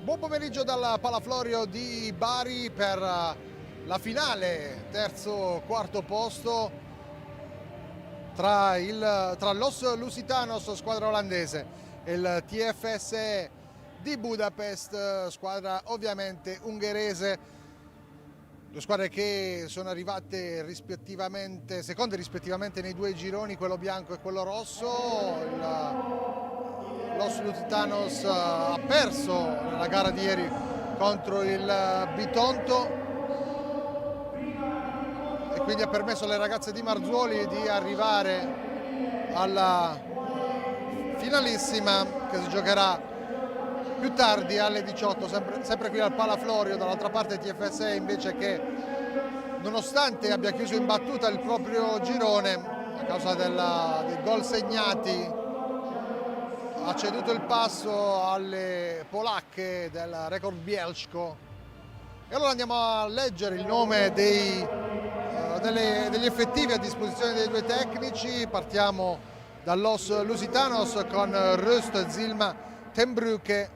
Buon pomeriggio dal Palaflorio di Bari per la finale, terzo-quarto posto tra l'Os Lusitanos, squadra olandese, e il TFS di Budapest, squadra ovviamente ungherese. Due squadre che sono arrivate rispettivamente, seconde rispettivamente nei due gironi, quello bianco e quello rosso. L'Os Lusitanos ha perso nella gara di ieri contro il Bitonto e quindi ha permesso alle ragazze di Marzuoli di arrivare alla finalissima, che si giocherà più tardi alle 18, sempre qui al Palaflorio. Dall'altra parte TFS invece, che nonostante abbia chiuso in battuta il proprio girone a causa dei gol segnati, ha ceduto il passo alle polacche del Record Bielsko. E allora andiamo a leggere il nome degli effettivi a disposizione dei due tecnici. Partiamo dall'Os Lusitanos con Rust, Zilma, Tenbrugge,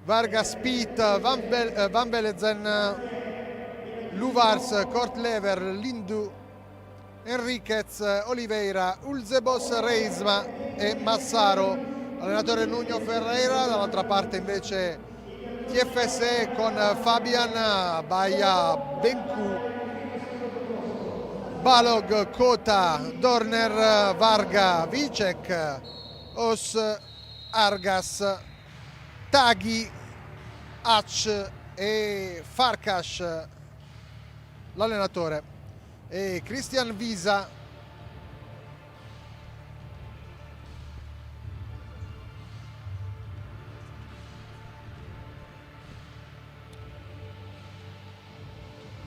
Vargas, Piet, Van Belezen, Luvars, Kortlever, Lindu, Enriquez, Oliveira, Ulzebos, Reisma e Massaro. Allenatore Nuno Ferreira. Dall'altra parte invece TFS con Fabian, Baia, Benku, Balog, Kota, Dorner, Varga, Vicek, Os, Argas, Taghi, Ac e Farkas l'allenatore, e Christian Visa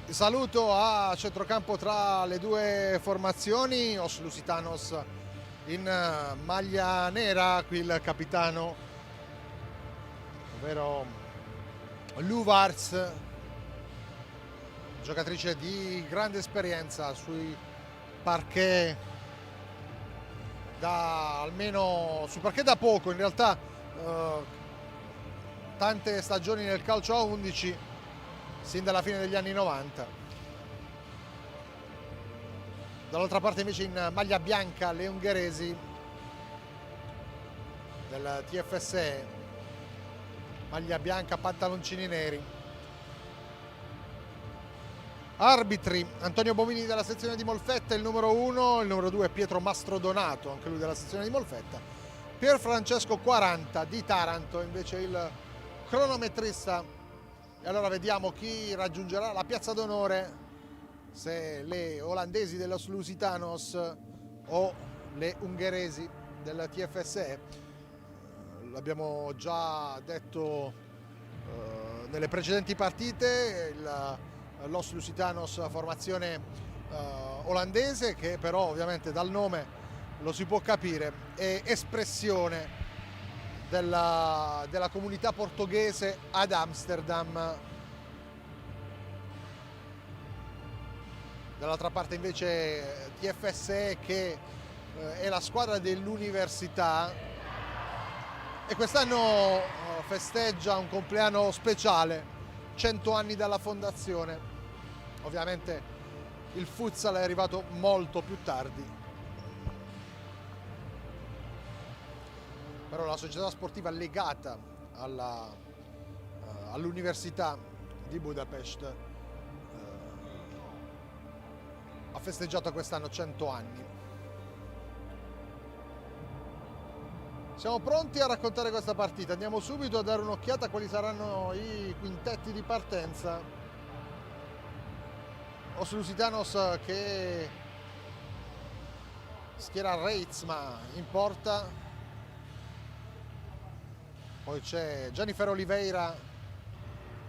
saluto a centrocampo tra le due formazioni. Os Lusitanos in maglia nera, qui il capitano, ovvero Luvars, giocatrice di grande esperienza sui parquet sul parquet da poco, in realtà tante stagioni nel calcio a 11 sin dalla fine degli anni 90. Dall'altra parte invece in maglia bianca le ungheresi del TFS, maglia bianca, pantaloncini neri. Arbitri: Antonio Bomini della sezione di Molfetta, il numero 1, il numero 2 è Pietro Mastrodonato, anche lui della sezione di Molfetta. Pier Francesco 40 di Taranto invece il cronometrista. E allora vediamo chi raggiungerà la piazza d'onore, se le olandesi dello Lusitanos o le ungheresi del TFS. L'abbiamo già detto nelle precedenti partite, l'Os Lusitanos formazione olandese, che però ovviamente dal nome lo si può capire è espressione della comunità portoghese ad Amsterdam. Dall'altra parte invece TFS, che è la squadra dell'università e quest'anno festeggia un compleanno speciale, 100 anni dalla fondazione. Ovviamente il futsal è arrivato molto più tardi, però la società sportiva legata all'università di Budapest ha festeggiato quest'anno 100 anni. Siamo pronti a raccontare questa partita, andiamo subito a dare un'occhiata a quali saranno i quintetti di partenza. Os Lusitanos che schiera Reitsma in porta, poi c'è Jennifer Oliveira,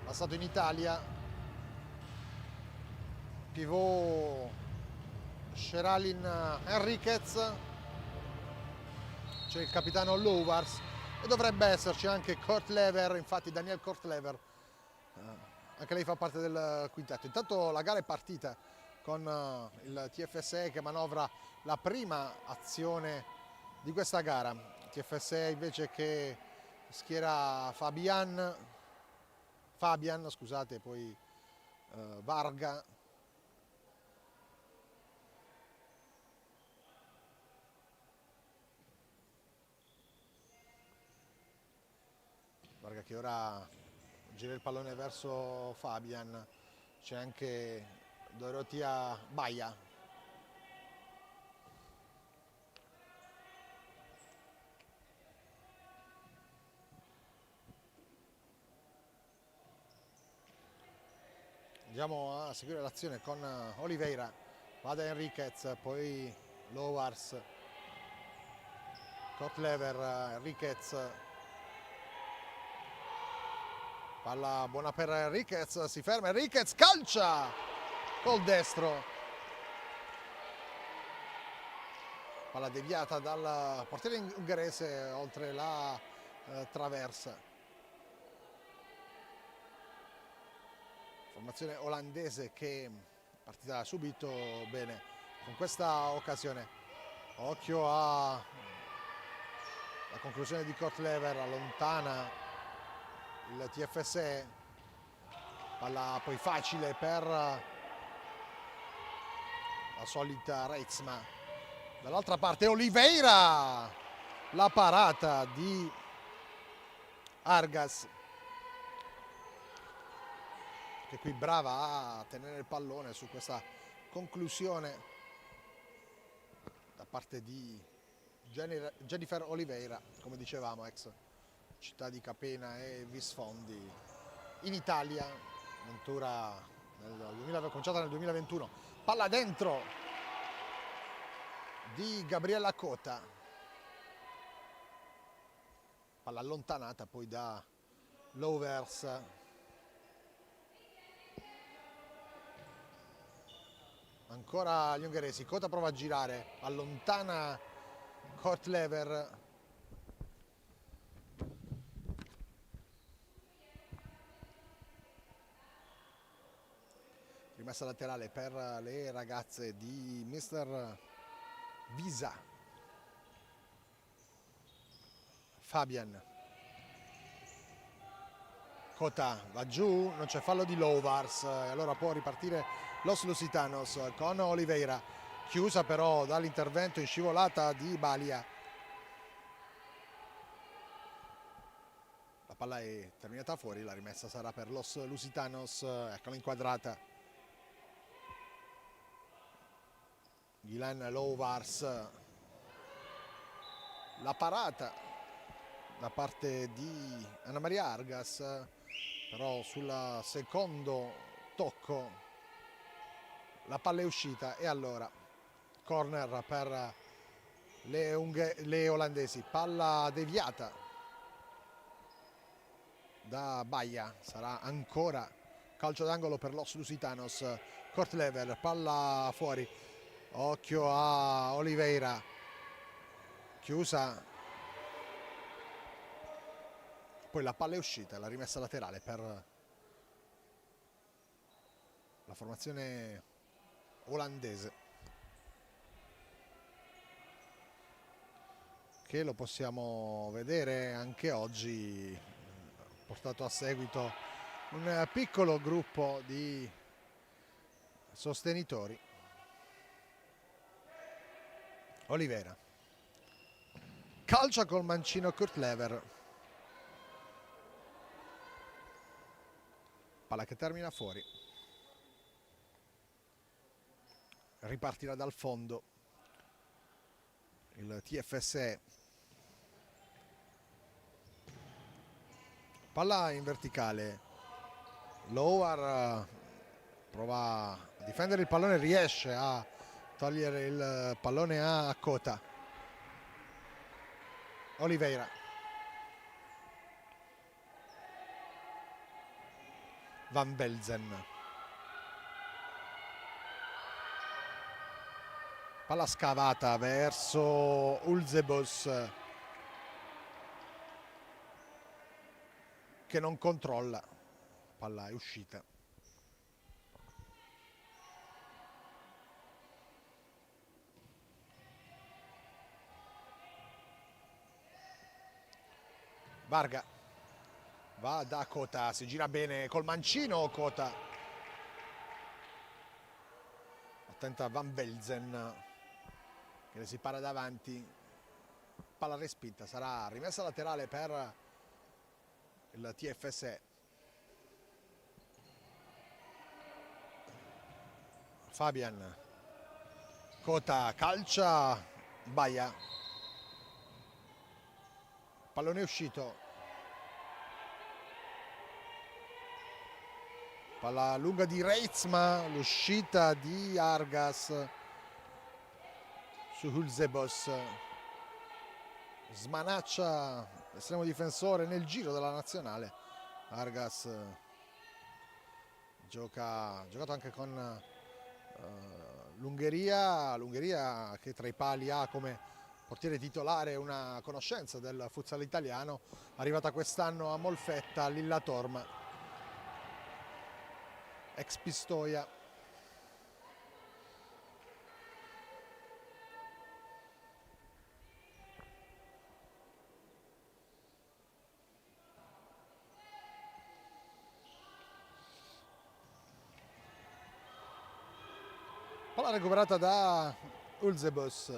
passato in Italia, pivot Sheralin Enriquez, c'è il capitano Luvars e dovrebbe esserci anche Kortlever. Infatti Daniel Kortlever, anche lei fa parte del quintetto. Intanto la gara è partita con il TFS che manovra la prima azione di questa gara. TFS invece che schiera Fabian, Fabian, scusate, poi Varga. Varga che ora gira il pallone verso Fabian. C'è anche Dorotia Baia. Andiamo a seguire l'azione con Oliveira, vada Enriquez, poi Lowars, Kotlever, Enriquez, palla buona per Enriquez, si ferma Enriquez, calcia col destro, palla deviata dal portiere ungherese oltre la traversa. Formazione olandese che è partita subito bene con questa occasione. Occhio a la conclusione di Kotlever, allontana il TFSE, palla poi facile per la solita Reitsma. Dall'altra parte Oliveira, la parata di Argas, che qui brava a tenere il pallone su questa conclusione da parte di Jennifer Oliveira, come dicevamo, ex città di Capena e Visfondi in Italia, avventura cominciata nel 2021. Palla dentro di Gabriella Cota, palla allontanata poi da Lovers. Ancora gli ungheresi, Cota prova a girare, allontana Kotlever. Rimessa laterale per le ragazze di Mr. Visa. Fabian. Cota va giù, non c'è fallo di Lovars, allora può ripartire Los Lusitanos con Oliveira, chiusa però dall'intervento in scivolata di Balia. La palla è terminata fuori, la rimessa sarà per Los Lusitanos, eccola inquadrata. Ghislaine Lovars, la parata da parte di Anna Maria Argas, però sul secondo tocco la palla è uscita e allora corner per le olandesi, palla deviata da Baia, sarà ancora calcio d'angolo per Los Lusitanos. Kotlever, palla fuori, occhio a Oliveira, chiusa, poi la palla è uscita, la rimessa laterale per la formazione olandese, che lo possiamo vedere anche oggi, portato a seguito un piccolo gruppo di sostenitori. Oliveira calcia col mancino Kotlever, palla che termina fuori, ripartirà dal fondo il TFSE, palla in verticale, Lowar prova a difendere il pallone, riesce a togliere il pallone a Cota. Oliveira, Van Belzen, palla scavata verso Ulzebos, che non controlla, palla è uscita. Varga, Va da Cota, si gira bene col mancino Cota. Attenta Van Velzen che le si para davanti. Palla respinta, sarà rimessa laterale per il TFS. Fabian. Cota calcia, Baia. Pallone uscito. Palla lunga di Reitzma, l'uscita di Argas su Hulzebos. Smanaccia l'estremo difensore nel giro della nazionale. Argas giocato anche con l'Ungheria che tra i pali ha come portiere titolare una conoscenza del futsal italiano, arrivata quest'anno a Molfetta, Lilla Torma, ex Pistoia. Palla recuperata da Ulzebos,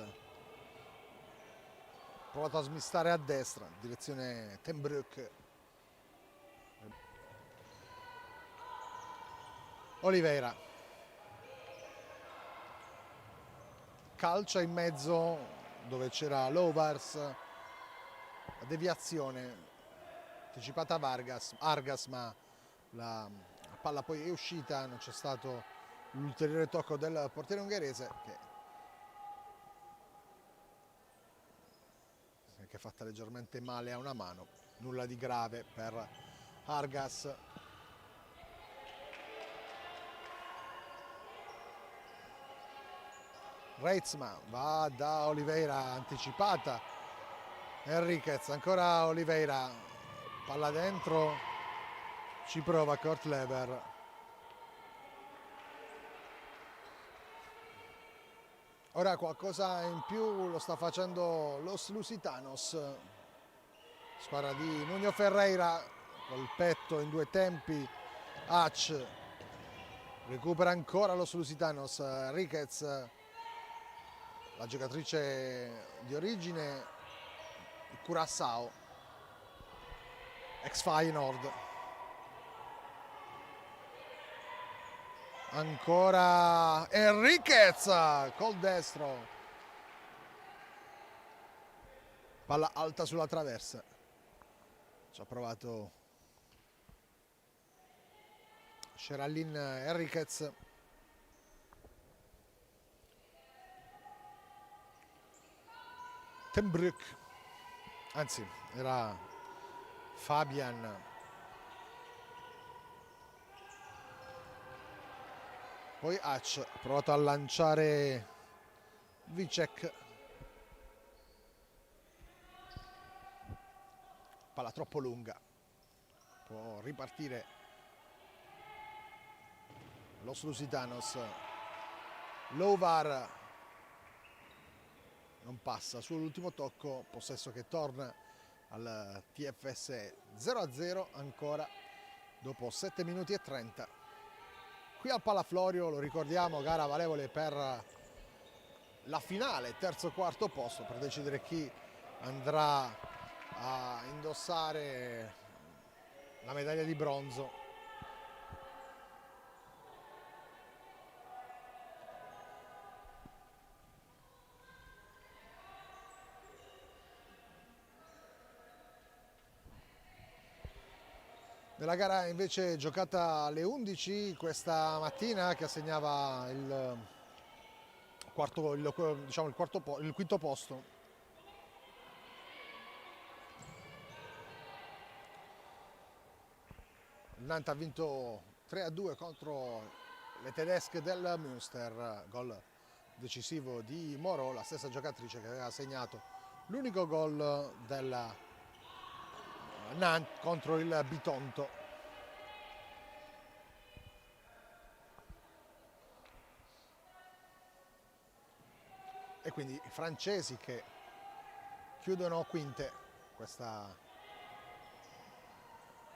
provato a smistare a destra, direzione Tenbroek. Oliveira calcia in mezzo dove c'era Lovars, la deviazione anticipata a Argas, ma la palla poi è uscita, non c'è stato l'ulteriore tocco del portiere ungherese che è fatta leggermente male a una mano, nulla di grave per Argas. Reitzma va da Oliveira, anticipata Enriquez, ancora Oliveira, palla dentro, ci prova Kurt Lever. Ora qualcosa in più lo sta facendo Los Lusitanos, squadra di Nuno Ferreira, col petto in due tempi. Hatch recupera ancora Los Lusitanos, Enriquez, la giocatrice di origine Curaçao, ex Feyenoord. Ancora Enriquez col destro, palla alta sulla traversa, ci ha provato Sheralyn Enriquez. Tenbroek, anzi era Fabian. Poi Hatch ha provato a lanciare Vicek, palla troppo lunga, può ripartire Los Lusitanos. Lovar non passa sull'ultimo tocco, possesso che torna al TFS 0-0 ancora dopo 7 minuti e 30. Qui al Palaflorio, lo ricordiamo, gara valevole per la finale, terzo quarto posto, per decidere chi andrà a indossare la medaglia di bronzo. Nella gara invece giocata alle 11 questa mattina, che assegnava il quinto posto. Il Nantes ha vinto 3-2 contro le tedesche del Münster, gol decisivo di Moreau, la stessa giocatrice che aveva segnato l'unico gol della Nantes contro il Bitonto. E quindi i francesi che chiudono quinte questa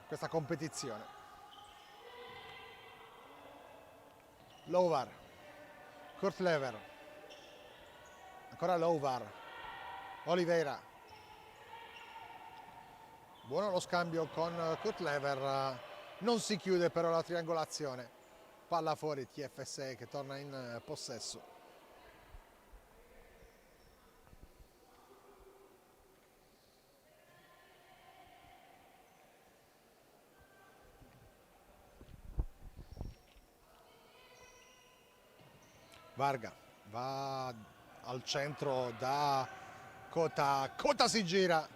questa competizione. Lovar, Kurt Lever, ancora Lovar, Oliveira, buono lo scambio con Kurt Lever, non si chiude però la triangolazione, palla fuori, TFSE che torna in possesso. Varga va al centro da Cota, Cota si gira,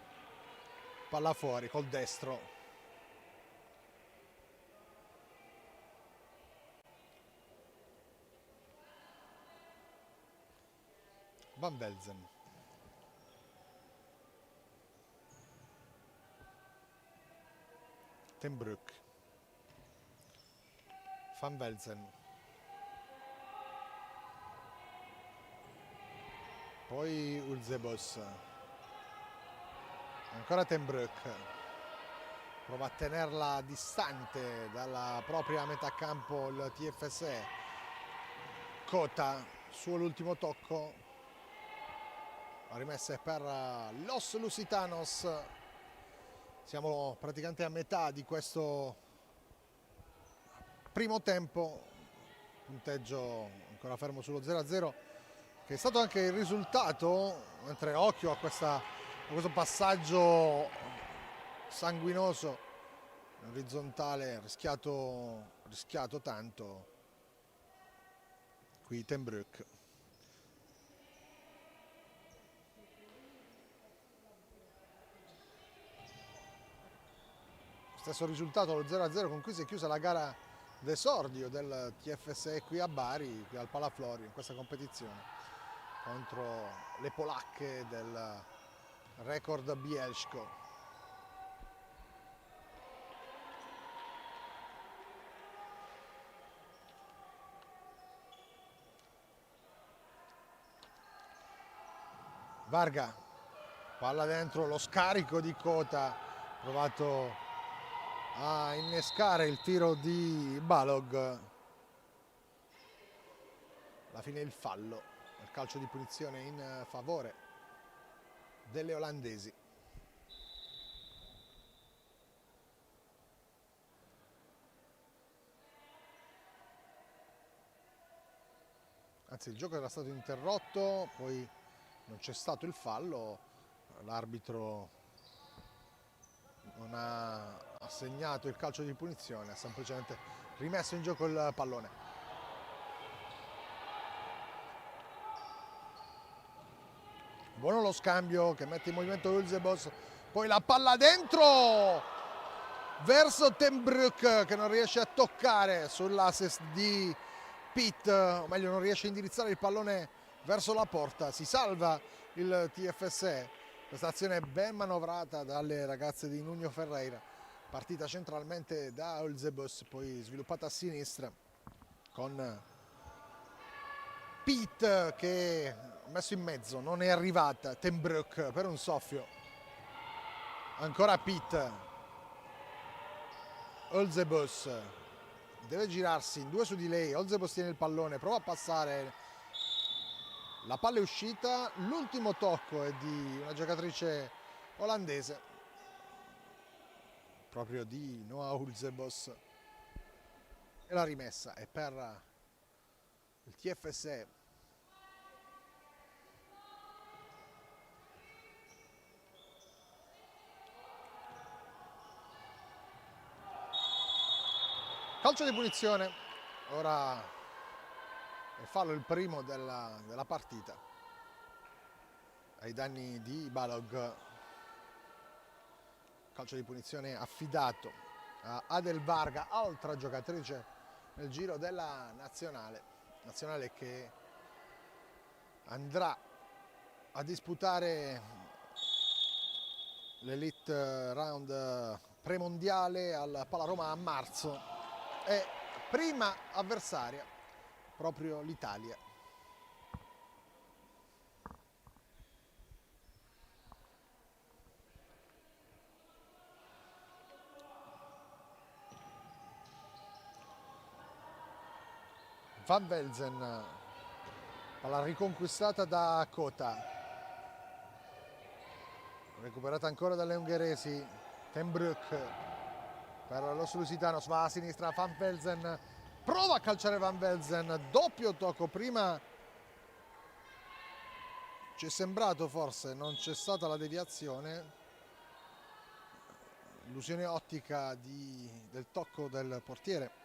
palla fuori col destro. Van Velzen. Ten Broek. Van Velzen. Poi Ulzebos, ancora Ten Broek, prova a tenerla distante dalla propria metà campo il TFSE. Cota, suo l'ultimo tocco, la rimessa è per Los Lusitanos. Siamo praticamente a metà di questo primo tempo, punteggio ancora fermo sullo 0-0. Che è stato anche il risultato, mentre occhio a questo passaggio sanguinoso, orizzontale, rischiato tanto, qui Ten Broek. Stesso risultato, lo 0-0 con cui si è chiusa la gara d'esordio del TFSE qui a Bari, qui al Palaflori, in questa competizione, contro le polacche del Record Bielsko. Varga, palla dentro, lo scarico di Cota, provato a innescare il tiro di Balog. Alla fine il fallo, il calcio di punizione in favore delle olandesi. Anzi, il gioco era stato interrotto, poi non c'è stato il fallo, l'arbitro non ha assegnato il calcio di punizione, ha semplicemente rimesso in gioco il pallone. Buono lo scambio che mette in movimento Ulzebos, poi la palla dentro verso Ten Broek che non riesce a toccare sull'assist di Pitt, o meglio non riesce a indirizzare il pallone verso la porta. Si salva il TFSE, questa azione ben manovrata dalle ragazze di Nuno Ferreira, partita centralmente da Ulzebos, poi sviluppata a sinistra con Pitt che messo in mezzo, non è arrivata Ten Broek per un soffio, ancora Pitt. Ulzebos deve girarsi in due su di lei, Ulzebos tiene il pallone, prova a passare, la palla è uscita, l'ultimo tocco è di una giocatrice olandese, proprio di Noah Ulzebos, e la rimessa è per il TFSE. Calcio di punizione, ora è fallo il primo della partita ai danni di Balog. Calcio di punizione affidato a Adel Varga, altra giocatrice nel giro della nazionale che andrà a disputare l'Elite Round premondiale al Palaroma a marzo. E prima avversaria proprio l'Italia. Van Velzen, palla riconquistata da Kota, recuperata ancora dalle ungheresi. Ten Broek per lo Lusitanos, va a sinistra Van Velzen, prova a calciare Van Velzen, doppio tocco. Prima ci è sembrato, forse non c'è stata la deviazione, illusione ottica del tocco del portiere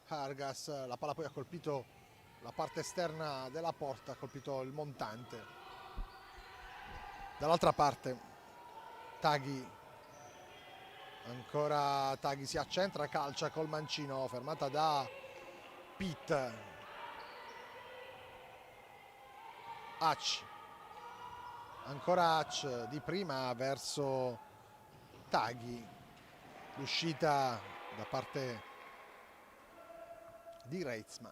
Argas. La palla poi ha colpito la parte esterna della porta, ha colpito il montante. Dall'altra parte Taghi, ancora Taghi si accentra, calcia col mancino, fermata da Pitt. Hac, ancora Hac di prima verso Taghi, l'uscita da parte di Reitzma.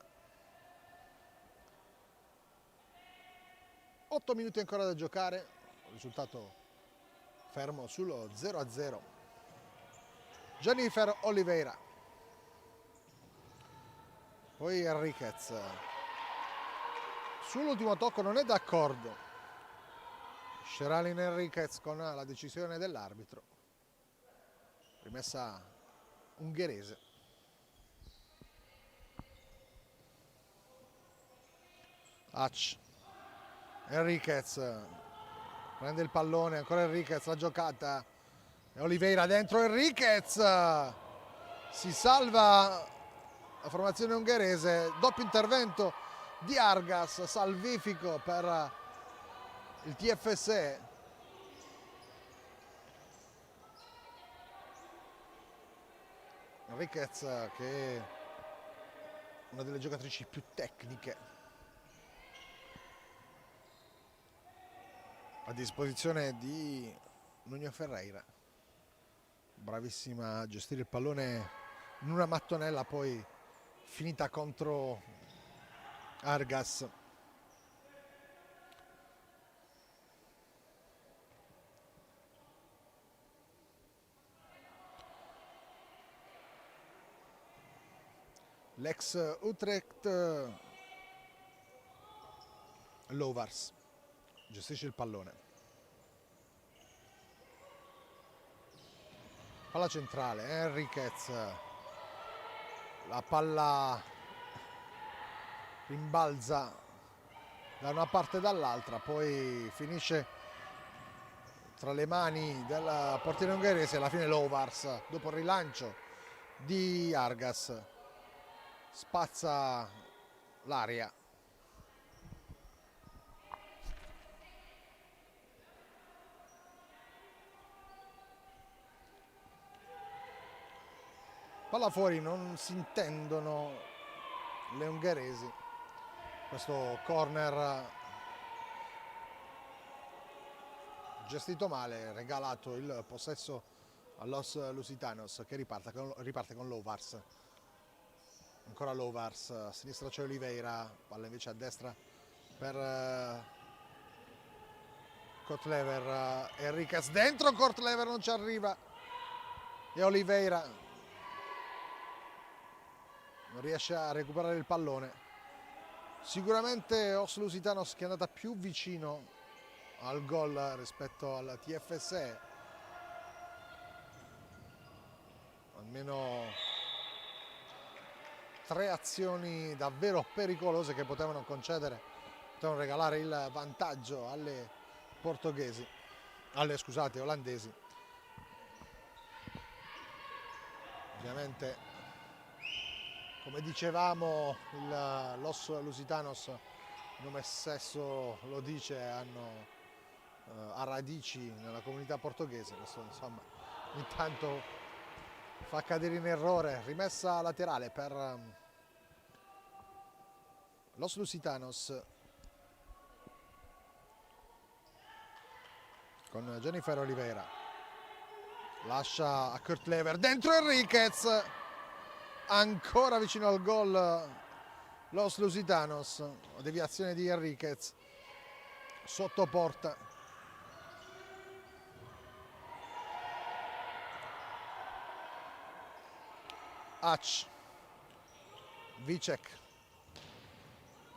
8 minuti ancora da giocare, risultato fermo sullo 0-0. Jennifer Oliveira, poi Enriquez, sull'ultimo tocco non è d'accordo Sheralin Enriquez con la decisione dell'arbitro, rimessa ungherese. Hac, Enriquez prende il pallone, ancora Enriquez, la giocata, e Oliveira dentro, Enriquez, si salva la formazione ungherese, doppio intervento di Argas, salvifico per il TFS. Enriquez, che è una delle giocatrici più tecniche a disposizione di Nuno Ferreira, bravissima a gestire il pallone in una mattonella poi finita contro Argas. L'ex Utrecht Lovars gestisce il pallone, palla centrale, Enriquez, la palla rimbalza da una parte e dall'altra, poi finisce tra le mani del portiere ungherese. Alla fine Lovars, dopo il rilancio di Argas, spazza l'aria. Palla fuori, non si intendono le ungheresi. Questo corner gestito male, regalato il possesso allos Lusitanos, che riparte con Lovars. Ancora Lovars, a sinistra c'è Oliveira, palla invece a destra per Kortlever. Enriquez dentro, Kortlever non ci arriva, e Oliveira non riesce a recuperare il pallone. Sicuramente Os Lusitanos, che è andata più vicino al gol rispetto al TFS, almeno 3 azioni davvero pericolose che potevano regalare il vantaggio alle portoghesi, olandesi. Ovviamente, come dicevamo, l'Os Lusitanos, il nome stesso lo dice, ha radici nella comunità portoghese. Questo, insomma, intanto fa cadere in errore. Rimessa laterale per l'Os Lusitanos con Jennifer Oliveira, lascia a Kortlever, dentro Enriquez, ancora vicino al gol l'Os Lusitanos, deviazione di Enriquez sotto porta. Hac, Vicek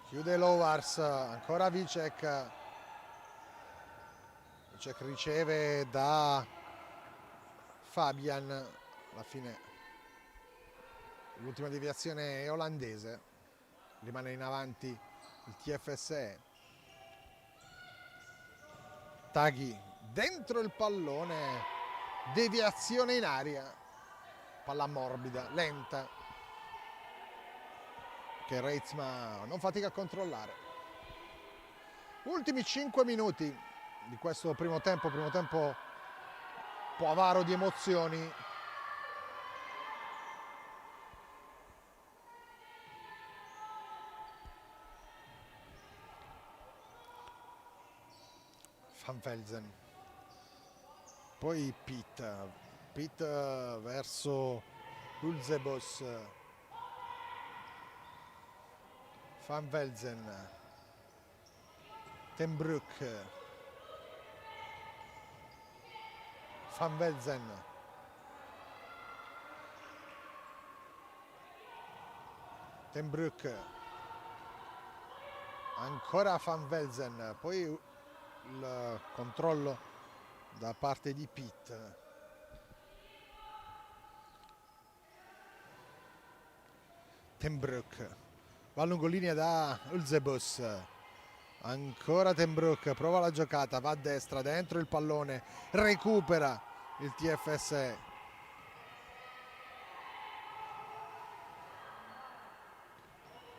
chiude Lowars, ancora Vicek. Vicek riceve da Fabian, alla fine l'ultima deviazione è olandese, rimane in avanti il TFSE. Taghi dentro il pallone, deviazione in aria, palla morbida, lenta, che Reitsma non fatica a controllare. Ultimi 5 minuti di questo primo tempo un po' avaro di emozioni. Van Velzen, poi Pitt verso Ulzebos, Van Velzen, Ten Broek, Van Velzen, Ten Broek, ancora Van Velzen, poi il controllo da parte di Pitt. Ten Broek va lungolinea da Ulzebos, ancora Ten Broek, prova la giocata, va a destra, dentro il pallone, recupera il TFSE.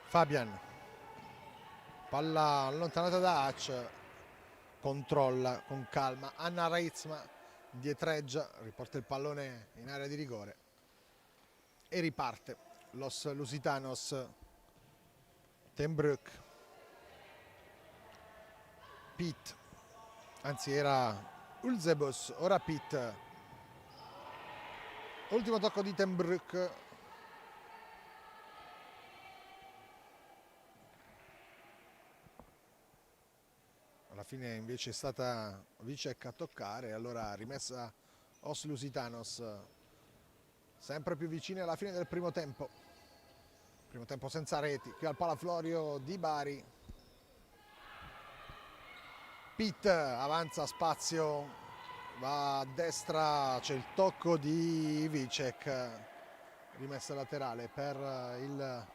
Fabian, palla allontanata da Hatch, controlla con calma, Anna Reitsma dietreggia, riporta il pallone in area di rigore e riparte Los Lusitanos. Ten Broek, Pitt, anzi era Ulzebos, ora Pitt, ultimo tocco di Ten Broek. Alla fine invece è stata Vicek a toccare, allora rimessa Os Lusitanos, sempre più vicini alla fine del primo tempo senza reti, qui al Palaflorio di Bari. Pitt avanza spazio, va a destra, c'è il tocco di Vicek, rimessa laterale per il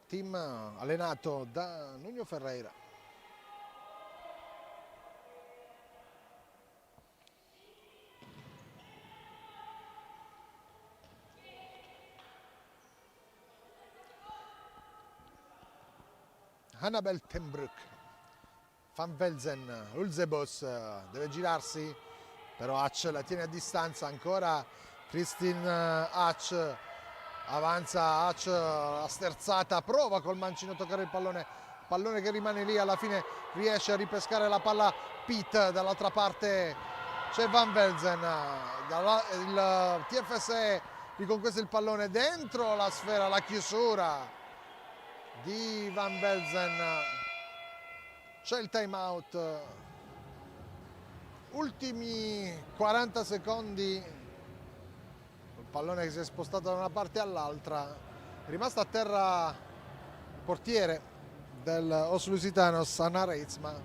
team allenato da Nuno Ferreira. Annabel Ten Broek, Van Velzen, Ulzebos deve girarsi, però Hatch la tiene a distanza, ancora Christine Hatch, avanza Hatch, la sterzata, prova col mancino a toccare il pallone che rimane lì, alla fine riesce a ripescare la palla Pitt, dall'altra parte c'è Van Velzen, il TFSE riconquista il pallone dentro la sfera, la chiusura di Van Velzen, c'è il time out, ultimi 40 secondi, il pallone che si è spostato da una parte all'altra, è rimasto a terra il portiere del Os Lusitanos, Anna Reitsma.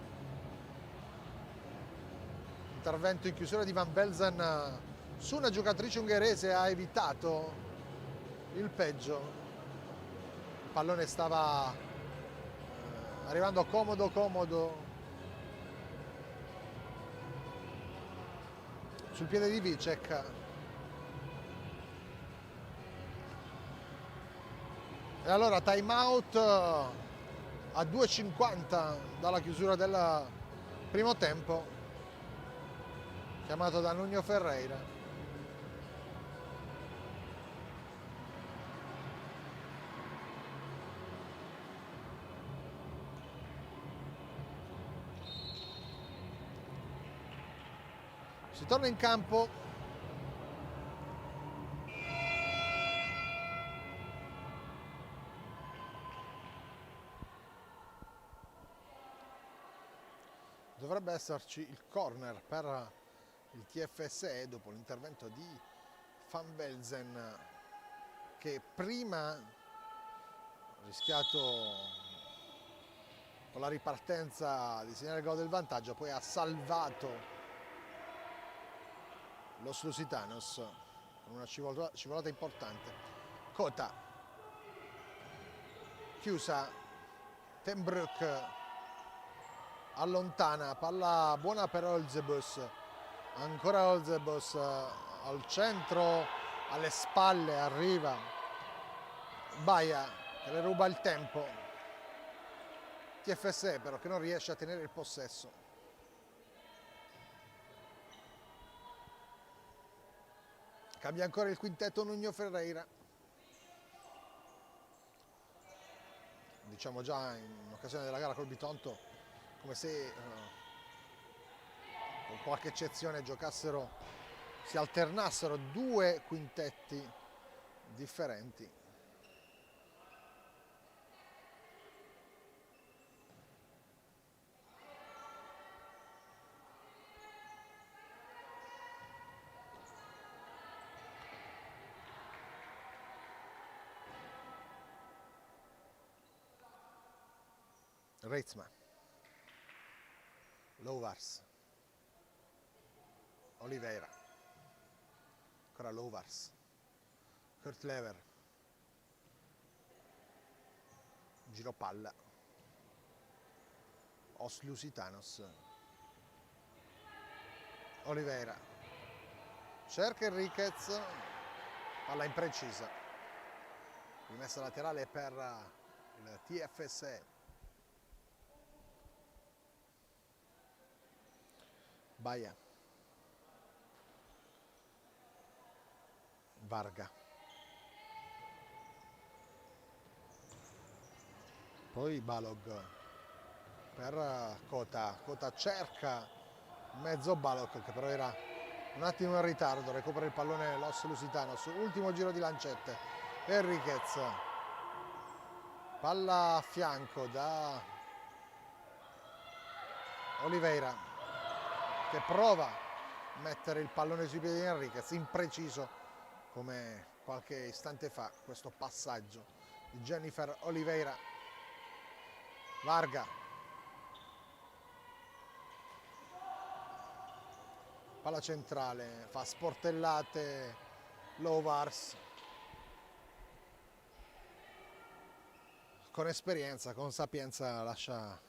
Intervento in chiusura di Van Velzen su una giocatrice ungherese, ha evitato il peggio. Il pallone stava arrivando comodo sul piede di Vicek. E allora time out a 2:50 dalla chiusura del primo tempo, chiamato da Nuno Ferreira. Si torna in campo. Dovrebbe esserci il corner per il TFSE dopo l'intervento di Van Velzen, che prima ha rischiato con la ripartenza di segnare il gol del vantaggio, poi ha salvato Los Lusitanos con una scivolata importante. Cota, chiusa, Ten Broek allontana, palla buona per Holzebos, ancora Holzebos al centro, alle spalle arriva Baia che le ruba il tempo. TFS però che non riesce a tenere il possesso. Cambia ancora il quintetto Nuno Ferreira. Diciamo già in occasione della gara col Bitonto, come se con qualche eccezione si alternassero due quintetti differenti. Reitzma, Lovars, Oliveira, ancora Lovars, Kurt Lever, giro palla, Os Lusitanos, Oliveira, cerca Enriquez, palla imprecisa, rimessa laterale per il TFS. Baia, Varga, poi Balog per Cota. Cota cerca mezzo Balog che però era un attimo in ritardo, recupera il pallone Los Lusitanos, ultimo giro di lancette. Enriquez, palla a fianco da Oliveira che prova a mettere il pallone sui piedi di Enriquez, impreciso come qualche istante fa questo passaggio di Jennifer Oliveira. Varga, palla centrale, fa sportellate Lovars, con esperienza, con sapienza lascia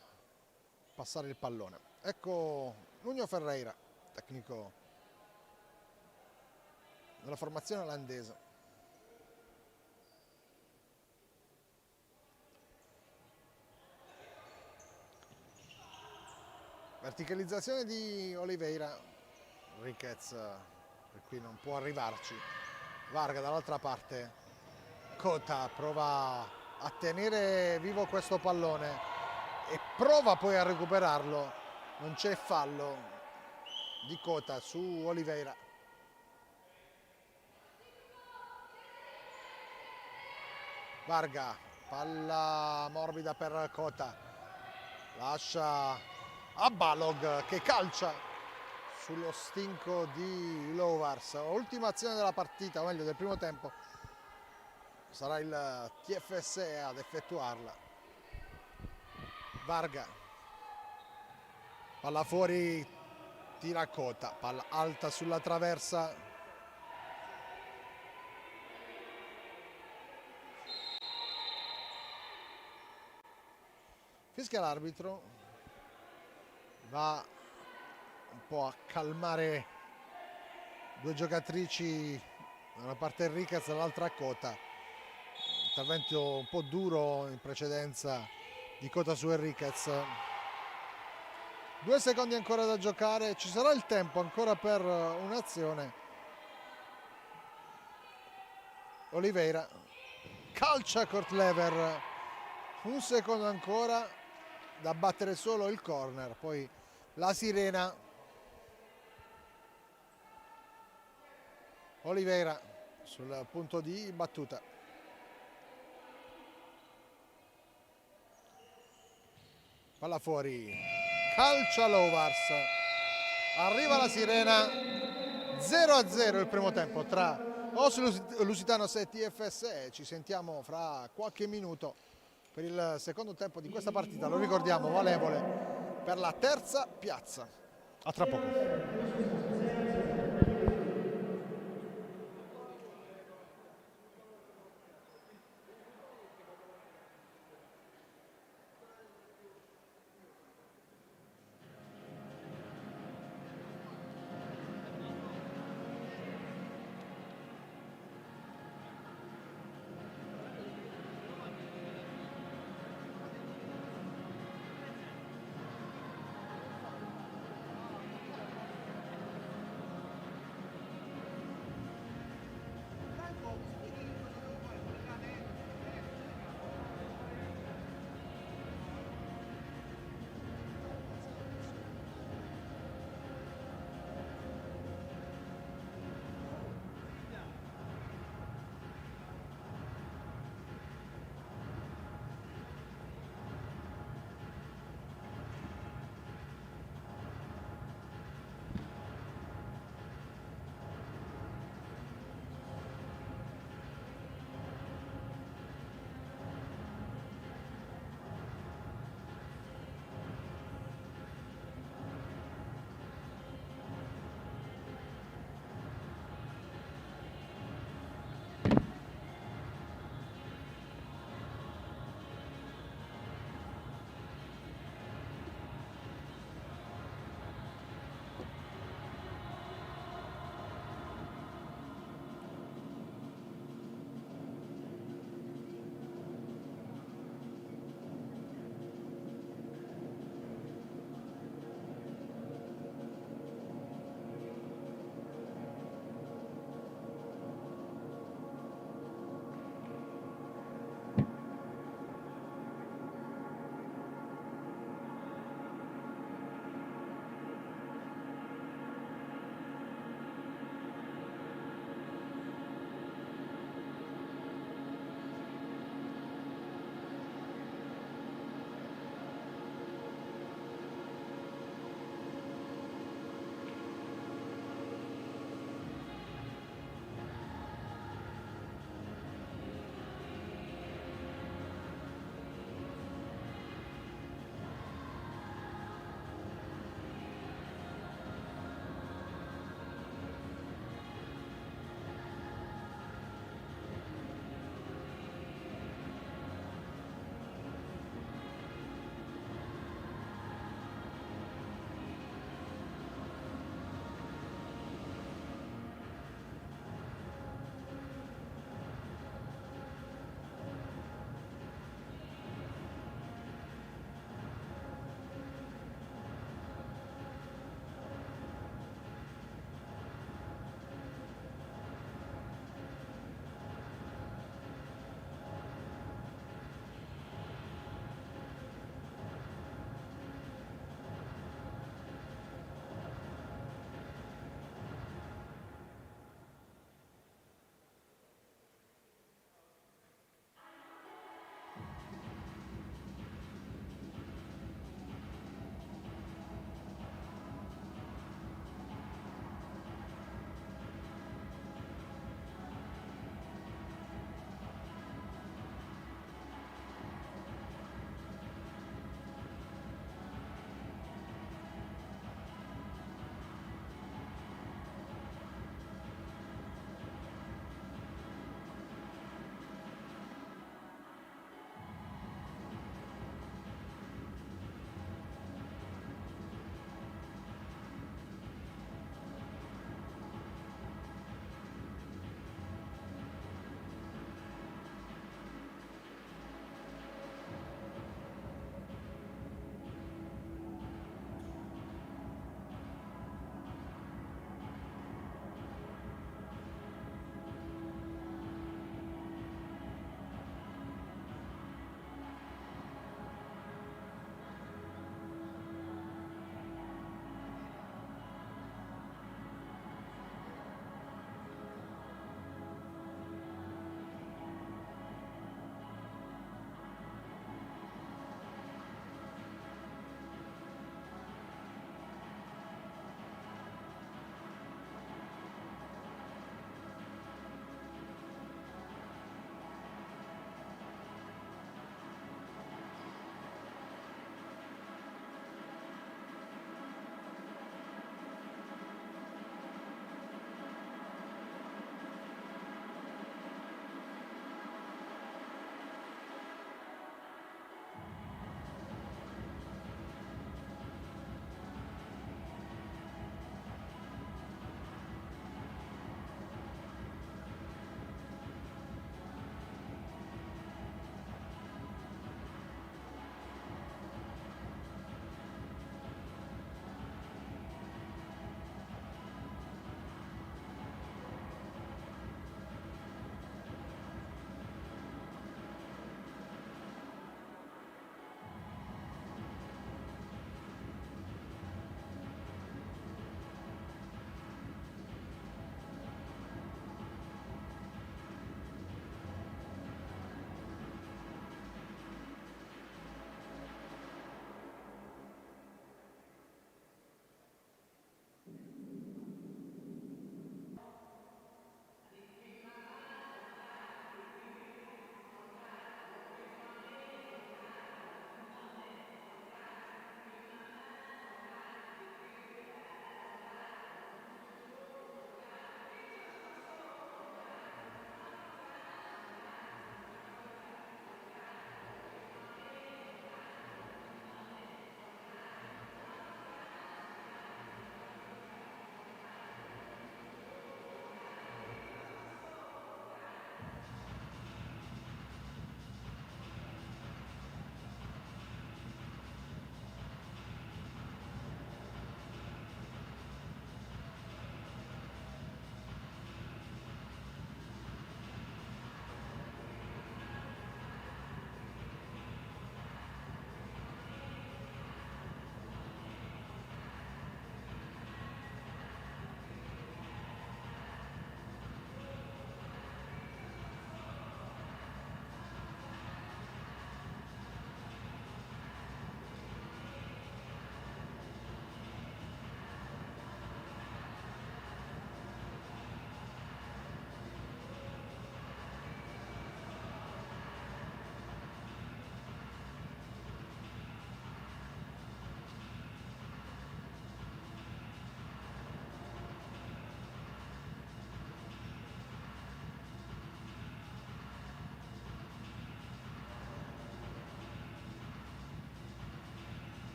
passare il pallone. Ecco Nuno Ferreira, tecnico della formazione olandese. Verticalizzazione di Oliveira, Enriquez per qui non può arrivarci. Varga dall'altra parte, Cota prova a tenere vivo questo pallone e prova poi a recuperarlo. Non c'è fallo di Cota su Oliveira. Varga, palla morbida per Cota, lascia a Balog che calcia sullo stinco di Lovars. Ultima azione della partita, o meglio del primo tempo, sarà il TFS ad effettuarla. Varga, palla fuori, tira Cota, palla alta sulla traversa. Fischia l'arbitro, va un po' a calmare due giocatrici, da una parte Enriquez, dall'altra Cota. Intervento un po' duro in precedenza di Cota su Enriquez. 2 secondi ancora da giocare, ci sarà il tempo ancora per un'azione. Oliveira calcia Kurt Lever, 1 secondo ancora da battere solo il corner, poi la sirena. Oliveira sul punto di battuta. Palla fuori, calcia Lovars, arriva la sirena. 0-0 il primo tempo tra Os Lusitano 7 TFS. Ci sentiamo fra qualche minuto per il secondo tempo di questa partita, lo ricordiamo, valevole per la terza piazza. A tra poco.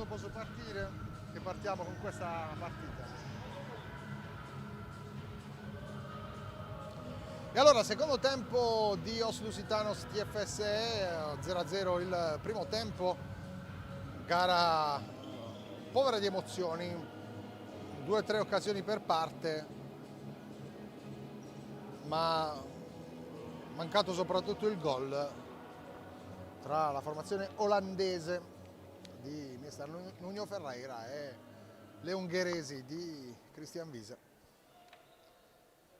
posso partire, che partiamo con questa partita. E allora, secondo tempo di Os Lusitanos TFSE, 0-0 il primo tempo, gara povera di emozioni, 2 o 3 occasioni per parte, ma mancato soprattutto il gol tra la formazione olandese di mister Nuno Ferreira e le ungheresi di Christian Wiese.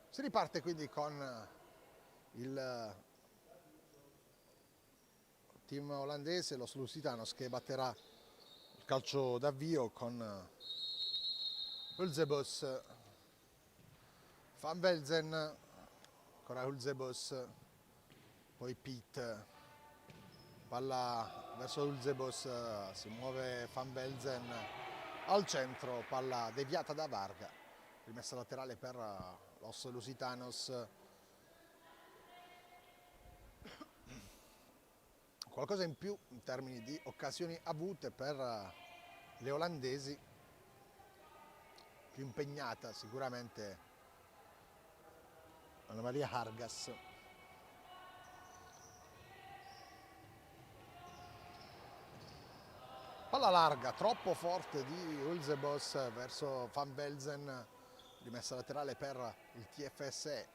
Si riparte quindi con il team olandese, lo Lusitanos, che batterà il calcio d'avvio con Hulzebos, Van Velzen, ancora Hulzebos, poi Piet, palla verso Hulzebos, si muove Van Velzen al centro, palla deviata da Varga, rimessa laterale per los Lusitanos. Qualcosa in più in termini di occasioni avute per le olandesi, più impegnata sicuramente Anna Maria Hargas. Palla larga, troppo forte di Hulzebos verso Van Velzen, rimessa laterale per il TFSE.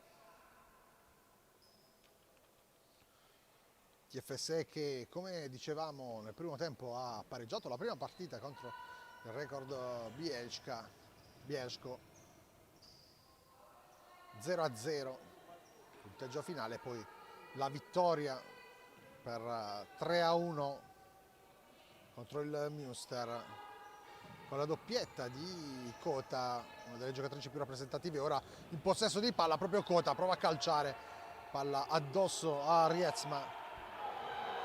TFSE che, come dicevamo, nel primo tempo ha pareggiato la prima partita contro il record Bielsko 0-0, punteggio finale, poi la vittoria per 3-1 contro il Münster con la doppietta di Kota, una delle giocatrici più rappresentative ora in possesso di palla. Proprio Kota prova a calciare, palla addosso a Riezma.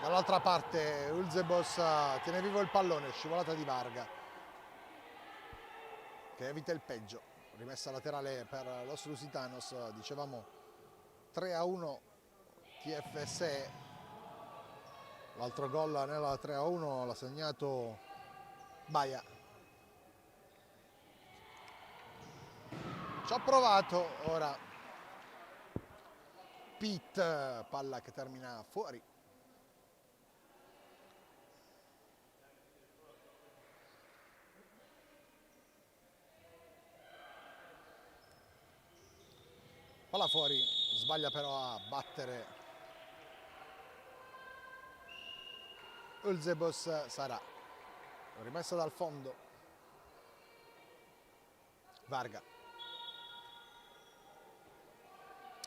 Dall'altra parte Hulzebos tiene vivo il pallone, scivolata di Varga che evita il peggio, rimessa laterale per los Lusitanos, dicevamo 3-1 TFSE. L'altro gol nella 3-1 l'ha segnato Baia. Ci ho provato, ora Piet, palla che termina fuori. Palla fuori, sbaglia però a battere Hulzebos Sarà, rimessa dal fondo Varga.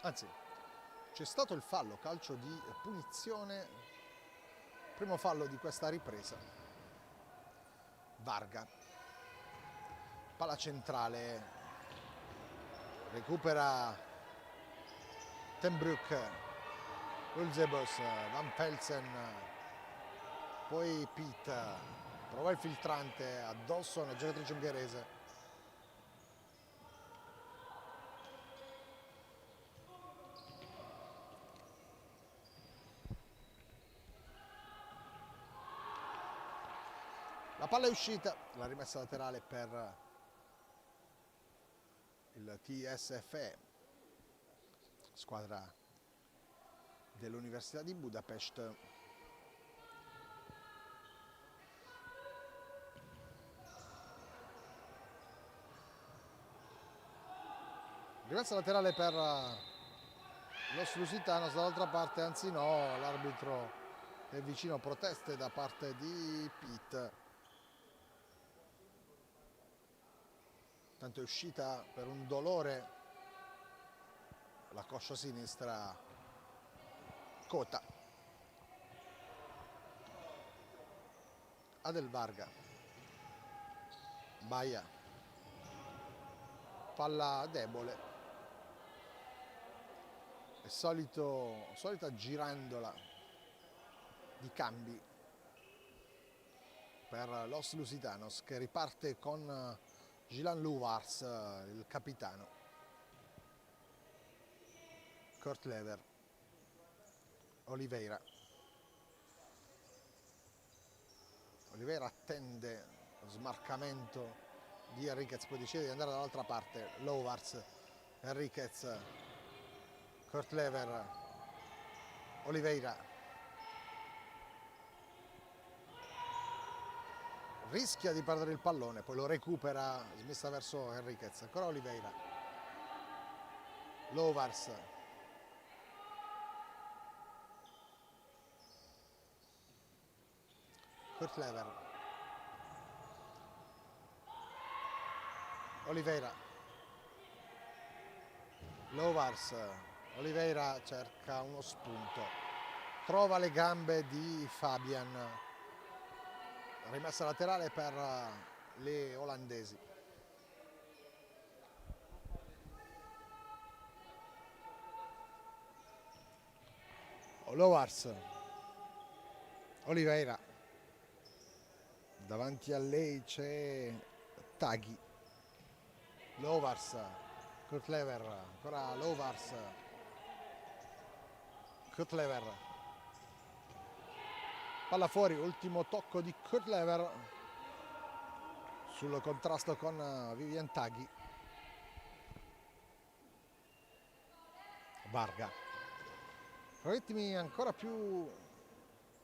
Anzi, c'è stato il fallo, calcio di punizione, primo fallo di questa ripresa. Varga, palla centrale, recupera Ten Broek, Hulzebos, Van Velzen, poi Piet, prova il filtrante addosso a una giocatrice ungherese. La palla è uscita, la rimessa laterale per il TSFE, squadra dell'Università di Budapest. Rimessa laterale per los Lusitanos, dall'altra parte anzi no, l'arbitro è vicino a proteste da parte di Piet. Tanto è uscita per un dolore la coscia sinistra Kota. Adel Varga, Baia, palla debole, è solita girandola di cambi per los Lusitanos, che riparte con Gilan Luwars, il capitano, Kurt Lever, Oliveira attende smarcamento di Enriquez, poi decide di andare dall'altra parte. Lovarz, Enriquez, Kurtlever, Oliveira, rischia di perdere il pallone, poi lo recupera, smessa verso Enriquez, ancora Oliveira, Lovarz, Kurtlever, Oliveira, Lovarz, Oliveira cerca uno spunto, trova le gambe di Fabian, rimessa laterale per le olandesi. Lovarz, Oliveira, davanti a lei c'è Taghi, Lovarz, Kurtlever, ancora Lovarz, Kurtlever, palla fuori, ultimo tocco di Kurtlever sul contrasto con Vivian Taghi. Varga, ritmi ancora più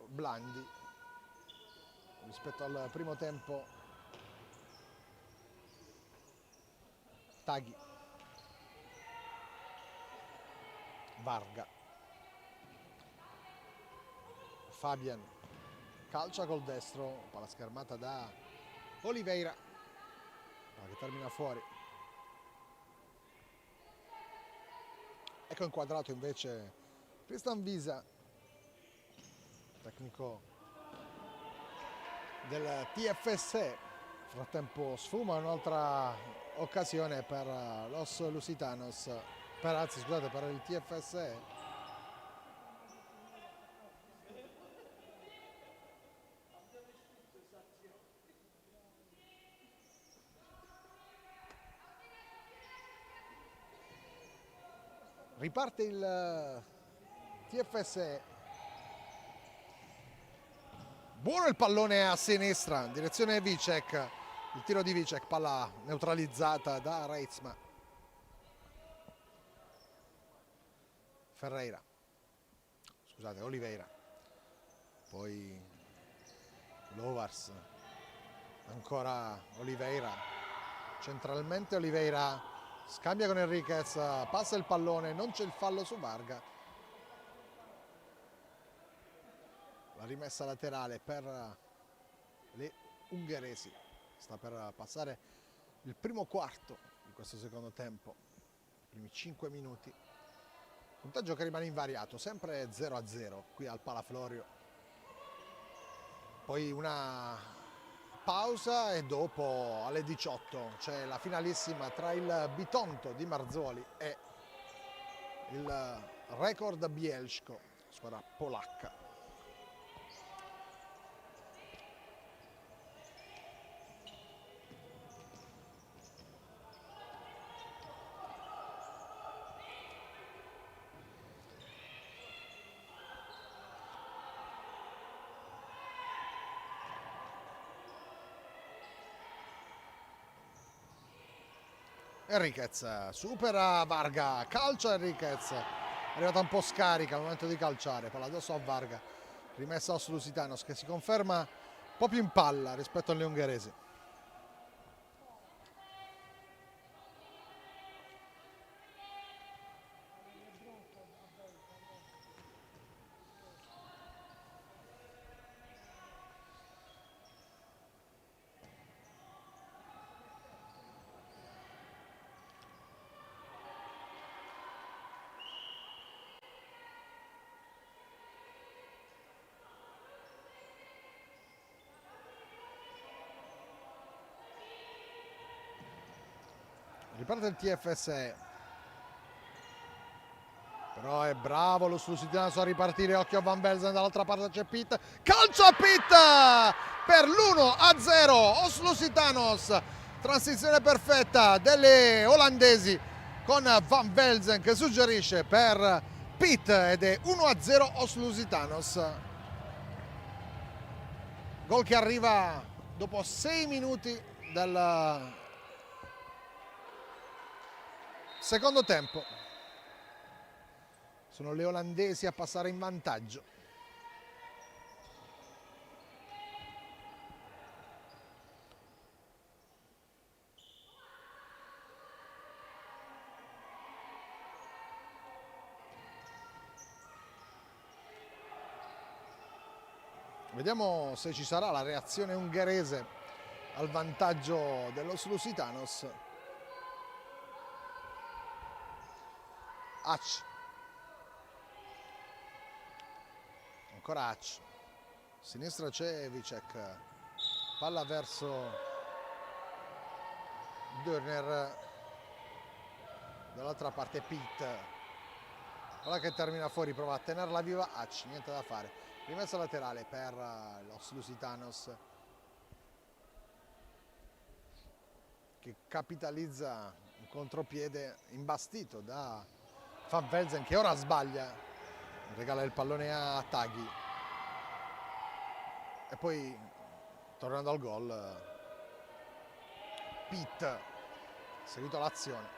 blandi rispetto al primo tempo. Taghi, Varga, Fabian calcia col destro, palla schermata da Oliveira, che termina fuori. Ecco inquadrato invece Tristan Visa, tecnico del TFS. Frattempo sfuma un'altra occasione per Los Lusitanos, per il TFS. Riparte il TFS. Buono il pallone a sinistra in direzione Vicek, il tiro di Vicek, palla neutralizzata da Reitsma. Ferreira, scusate, Oliveira, poi Lovarz, ancora Oliveira, centralmente Oliveira, scambia con Enriquez, passa il pallone, non c'è il fallo su Varga. La rimessa laterale per le ungheresi. Sta per passare il primo quarto di questo secondo tempo, i primi 5 minuti. Punteggio che rimane invariato, sempre 0-0 qui al Palaflorio. Poi una pausa e dopo alle 18 c'è la finalissima tra il Bitonto di Marzoli e il Record Bielsko, squadra polacca. Enriquez supera Varga, calcia Enriquez, è arrivata un po' scarica al momento di calciare, palla addosso a Varga, rimessa a Lusitanos che si conferma un po' più in palla rispetto alle ungheresi. Riparte il TFS, però è bravo lo Lusitanos a ripartire. Occhio a Van Velzen, dall'altra parte c'è Pitt, calcio a Pitt per l'1-0 Os Lusitanos. Transizione perfetta delle olandesi con Van Velzen che suggerisce per Pitt ed è 1-0 Os Lusitanos. Gol che arriva dopo 6 minuti del secondo tempo. Sono le olandesi a passare in vantaggio. Vediamo se ci sarà la reazione ungherese al vantaggio dello Lusitanos. Hac. Ancora Hac. Sinistra c'è Vicek. Palla verso Dörner. Dall'altra parte Pitt. Palla che termina fuori, prova a tenerla viva Hac, niente da fare. Rimessa laterale per los Lusitanos, che capitalizza un contropiede imbastito da Van Velzen, che ora sbaglia, regala il pallone a Taghi e poi tornando al gol Pitt ha seguito l'azione,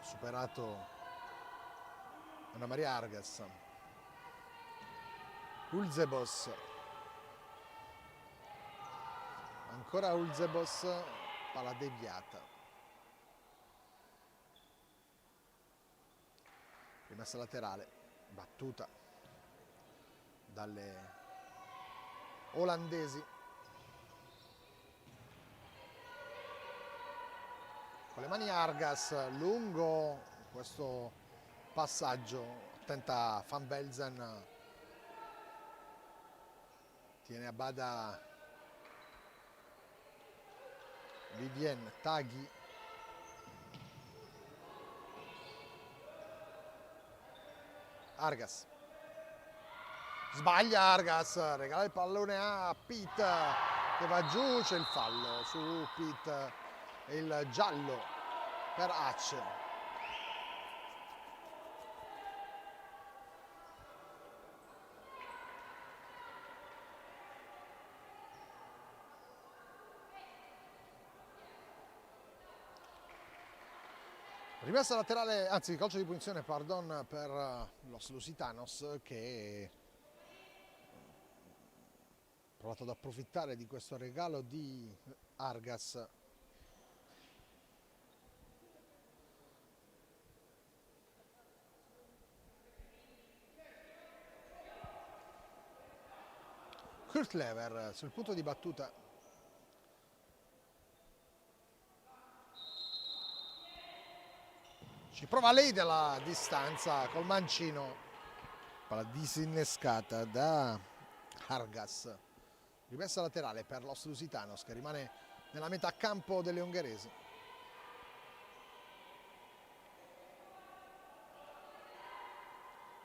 superato Anna Maria Argas. Ulzebos, ancora Ulzebos, palla deviata, rimessa laterale, battuta dalle olandesi, con le mani Argas, lungo questo passaggio, tenta Van Velzen, tiene a bada Vivien Taghi, Argas, sbaglia Argas, regala il pallone a Pitt che va giù, c'è il fallo su Pitt e il giallo per Hac. Rimessa laterale, anzi calcio di punizione, pardon, per los Lusitanos, che ha provato ad approfittare di questo regalo di Argas. Kurtlever sul punto di battuta. Ci prova lei dalla distanza col mancino, palla disinnescata da Argas. Rimessa laterale per los Lusitanos, che rimane nella metà campo delle ungheresi.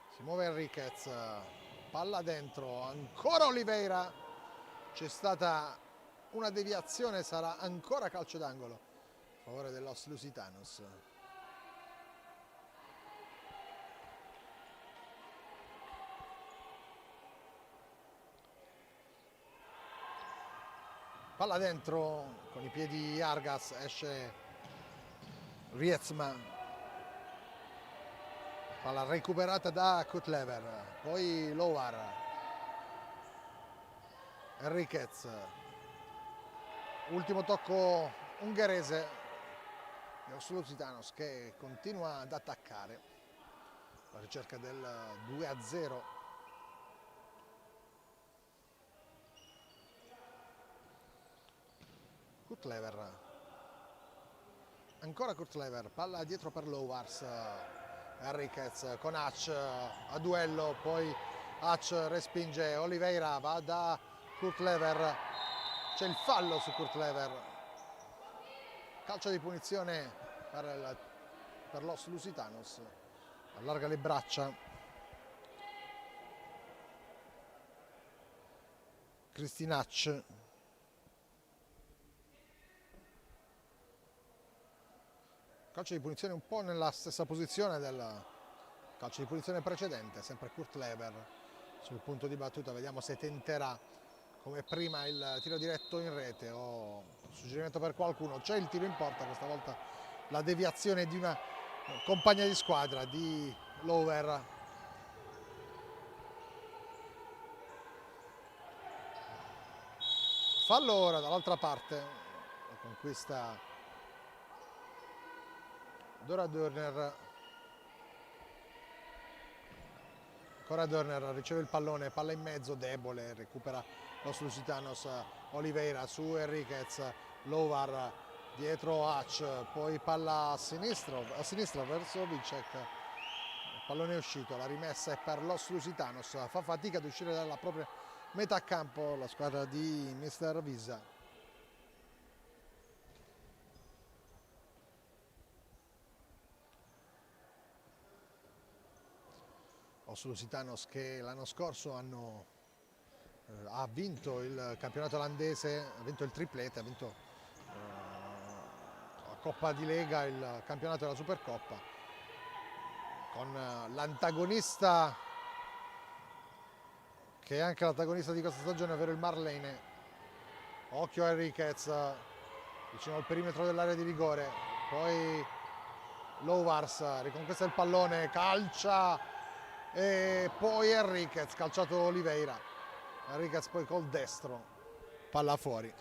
Si muove Enriquez, palla dentro, ancora Oliveira, c'è stata una deviazione, sarà ancora calcio d'angolo a favore dellos Lusitanos. Palla dentro, con i piedi Argas, esce Rietzma. Palla recuperata da Kurtlever, poi Lowar. Enriquez. Ultimo tocco ungherese dello Lusitanos, che continua ad attaccare alla ricerca del 2-0. Kurtlever, ancora Kurtlever, palla dietro per Lowars, Enriquez con Hac a duello, poi Hac respinge, Oliveira va da Kurtlever, c'è il fallo su Kurtlever, calcio di punizione per los Lusitanos, allarga le braccia Kristin Hac. Calcio di punizione un po' nella stessa posizione del calcio di punizione precedente, sempre Kurtlever sul punto di battuta, vediamo se tenterà come prima il tiro diretto in rete o suggerimento per qualcuno, c'è il tiro in porta, questa volta la deviazione di una compagna di squadra di Lower. Fallo ora dall'altra parte, conquista Dora Dörner. Ancora Dörner riceve il pallone, palla in mezzo, debole, recupera Los Lusitanos, Oliveira su Enriquez, Lovar dietro Hatch, poi palla a sinistra verso Vicek, il pallone è uscito, la rimessa è per Los Lusitanos, fa fatica ad uscire dalla propria metà campo la squadra di Mr. Visa. Los Lusitanos che l'anno scorso ha vinto il campionato olandese, ha vinto il triplete, ha vinto la Coppa di Lega, il campionato della Supercoppa, con l'antagonista che è anche l'antagonista di questa stagione, ovvero il Marlene. Occhio a Enriquez vicino al perimetro dell'area di rigore, poi Lovars riconquista il pallone, calcia e poi Enriquez, calciato Oliveira. Enriquez poi col destro, palla fuori.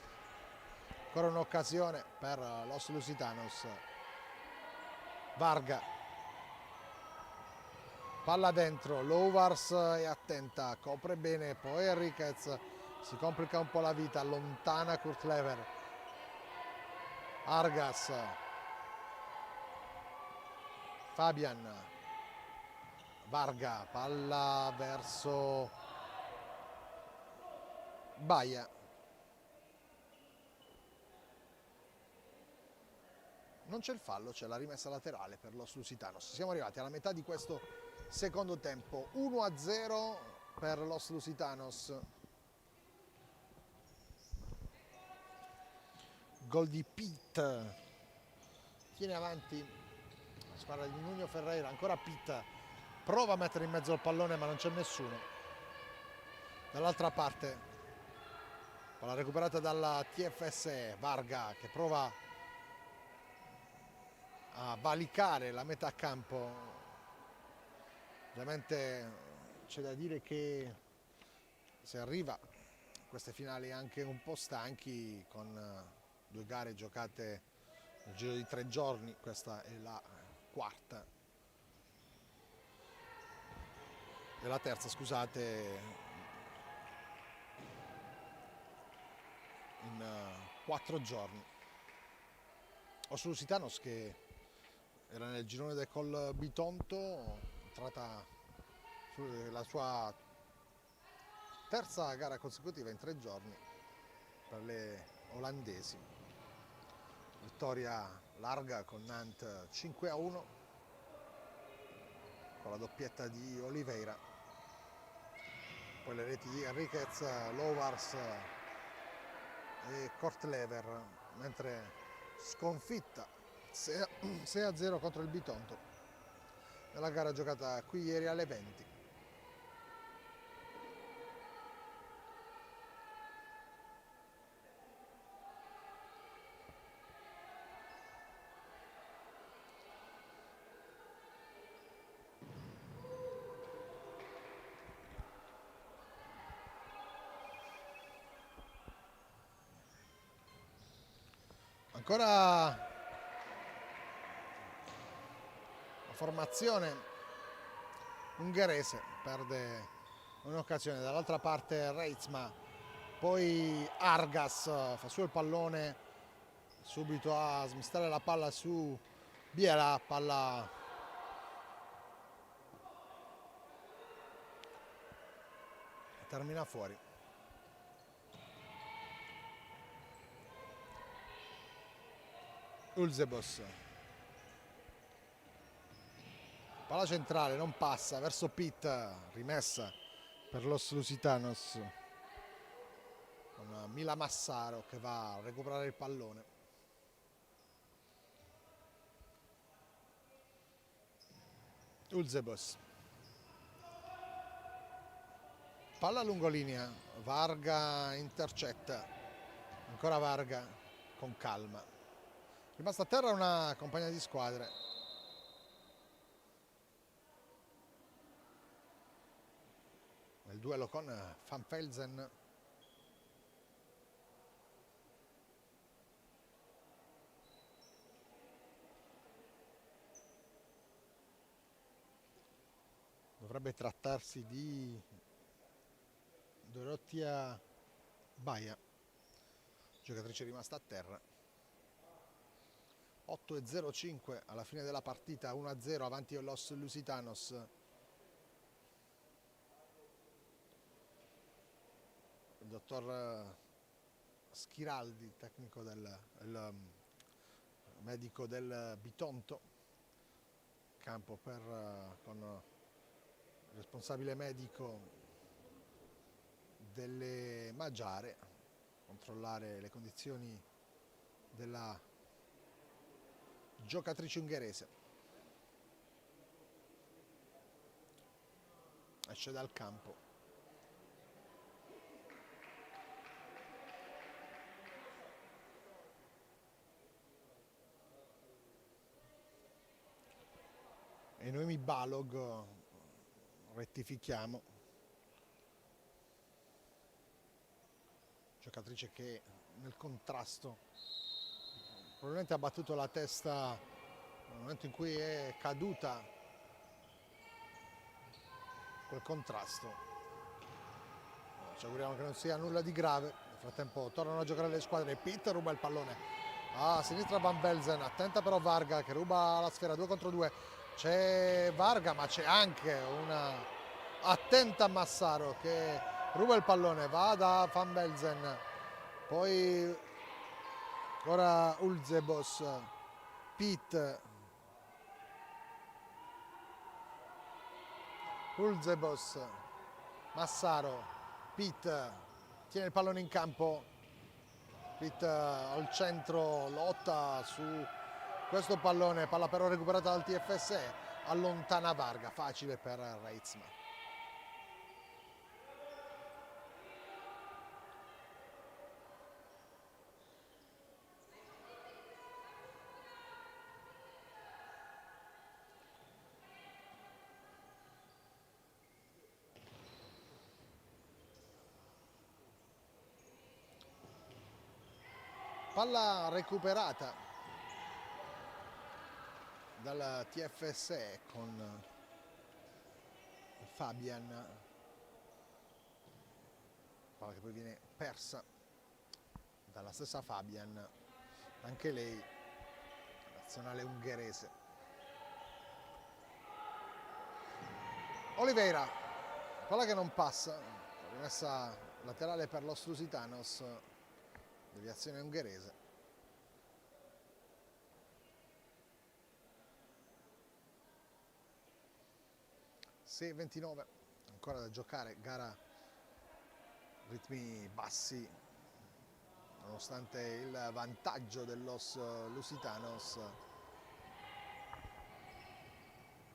Ancora un'occasione per Los Lusitanos. Varga, palla dentro, Lovars è attenta, copre bene, poi Enriquez si complica un po' la vita, allontana Kurt Lever. Argas, Fabian, Varga, palla verso Baia. Non c'è il fallo, c'è la rimessa laterale per Los Lusitanos. Siamo arrivati alla metà di questo secondo tempo, 1-0 per Los Lusitanos. Gol di Pitt, tiene avanti la squadra di Nuno Ferreira, ancora Pitt, prova a mettere in mezzo il pallone ma non c'è nessuno. Dall'altra parte, palla recuperata dalla TFSE, Varga che prova a valicare la metà campo. Ovviamente c'è da dire che si arriva a queste finali anche un po' stanchi, con 2 gare giocate nel giro di 3 giorni, questa è la quarta e la terza, scusate, in 4 giorni. Los Lusitanos che era nel girone del Col Bitonto, entrata sulla sua terza gara consecutiva in 3 giorni per le olandesi. Vittoria larga con Nantes 5-1 con la doppietta di Oliveira, poi le reti di Enriquez, Lovars e Kortlever, mentre sconfitta 6-0 contro il Bitonto nella gara giocata qui ieri alle 20. Ancora la formazione ungherese perde un'occasione, dall'altra parte Reitsma, poi Argas fa su il pallone subito a smistare la palla su Biela, palla termina fuori. Ulzebos, palla centrale, non passa, verso Pitt, rimessa per Los Lusitanos con Mila Massaro che va a recuperare il pallone. Ulzebos, Palla lungolinea, Varga intercetta, ancora Varga con calma. Rimasta a terra una compagna di squadre. Nel duello con Van Velzen. Dovrebbe trattarsi di Dorothea Baia, giocatrice rimasta a terra. 8:05 alla fine della partita, 1-0 avanti Los Lusitanos. Il dottor Schiraldi, tecnico il medico del Bitonto, campo con il responsabile medico delle Magiare, controllare le condizioni della giocatrice ungherese. Esce dal campo. E Noemi Balog, rettifichiamo, giocatrice che nel contrasto probabilmente ha battuto la testa nel momento in cui è caduta quel contrasto. Ci auguriamo che non sia nulla di grave. Nel frattempo tornano a giocare le squadre. Pitt ruba il pallone a sinistra, Van Velzen, attenta però Varga che ruba la sfera, 2 contro 2. C'è Varga, ma c'è anche una attenta Massaro che ruba il pallone, va da Van Velzen, poi ora Ulzebos, Pitt, Ulzebos, Massaro, Pitt tiene il pallone in campo, Pitt al centro lotta su questo pallone, palla però recuperata dal TFS, allontana Varga, facile per Reitzma. Palla recuperata dal TFS con Fabian, palla che poi viene persa dalla stessa Fabian, anche lei nazionale ungherese. Oliveira, palla che non passa, rimessa laterale per Los Lusitanos, deviazione ungherese. Sì, 29, ancora da giocare, gara ritmi bassi nonostante il vantaggio del Los Lusitanos,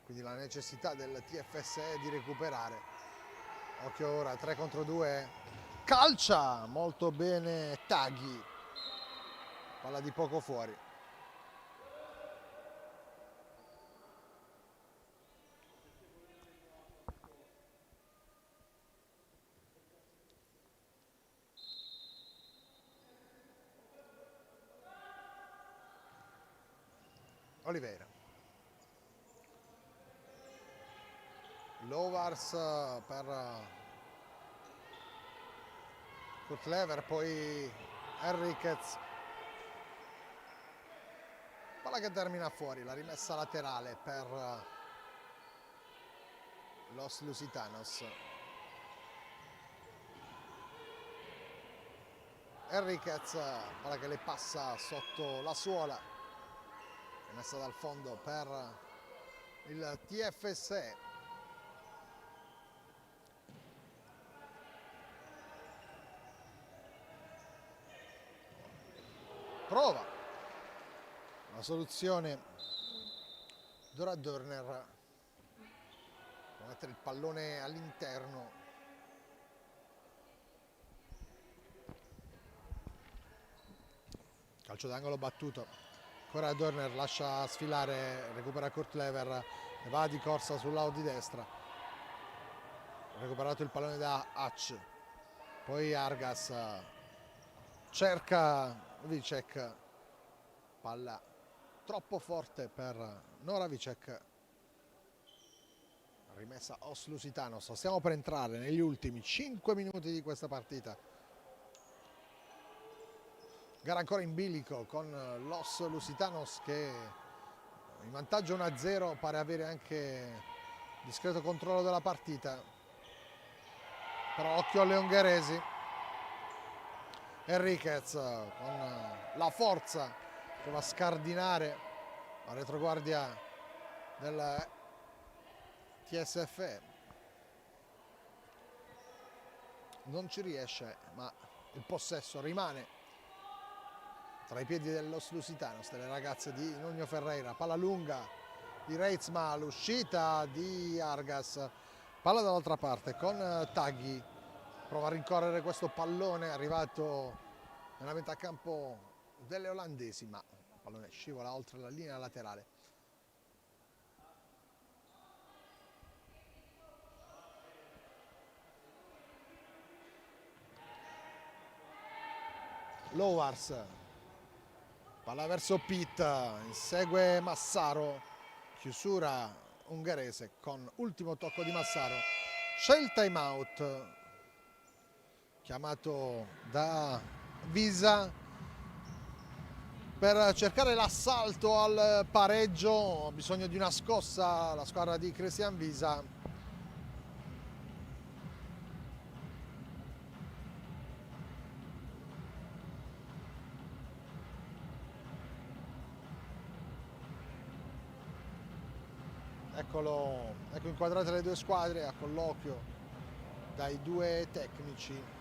quindi la necessità del TFS è di recuperare. Occhio ora, 3 contro 2, calcia molto bene Taghi, palla di poco fuori. Oliveira, Lovars per Kutlever, poi Henriquez, palla che termina fuori, la rimessa laterale per Los Lusitanos. Henriquez, palla che le passa sotto la suola, messa dal fondo per il TFS. Prova la soluzione Dora Dörner, può mettere il pallone all'interno, Calcio d'angolo battuto. Ancora Dorner lascia sfilare, recupera Kurt Lever e va di corsa sul lato di destra. Recuperato il pallone da Hatch. Poi Argas cerca Vicek. Palla troppo forte per Noravicek. Rimessa Os Lusitanos. Stiamo per entrare negli ultimi 5 minuti di questa partita. Gara ancora in bilico con l'Os Lusitanos che in vantaggio 1-0 pare avere anche discreto controllo della partita. Però occhio alle ungheresi. Enriquez con la forza che va a scardinare la retroguardia del TSF. Non ci riesce, ma il possesso rimane tra i piedi dellos Lusitanos, delle ragazze di Nuno Ferreira. Palla lunga di Reitsma, l'uscita di Argas. Palla dall'altra parte con Taghi. Prova a rincorrere questo pallone arrivato nella metà campo delle olandesi, ma il pallone scivola oltre la linea laterale. Lowars, palla verso Pitt, insegue Massaro, chiusura ungherese con ultimo tocco di Massaro. C'è il time out chiamato da Visa per cercare l'assalto al pareggio. Ha bisogno di una scossa la squadra di Cristian Visa. Eccolo, ecco inquadrate le due squadre a colloquio dai due tecnici.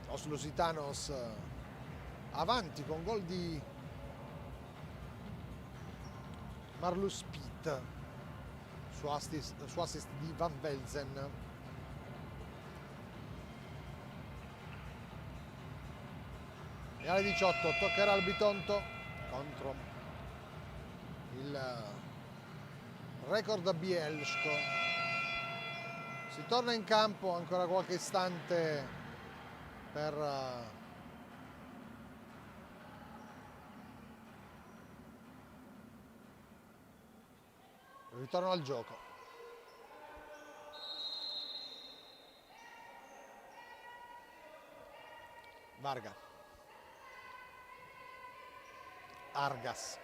Os Lusitanos avanti con gol di Marlus Pitt su assist di Van Velzen. E alle 18 toccherà al Bitonto contro il record Bielsko. Si torna in campo ancora qualche istante per il ritorno al gioco. Varga. Argas,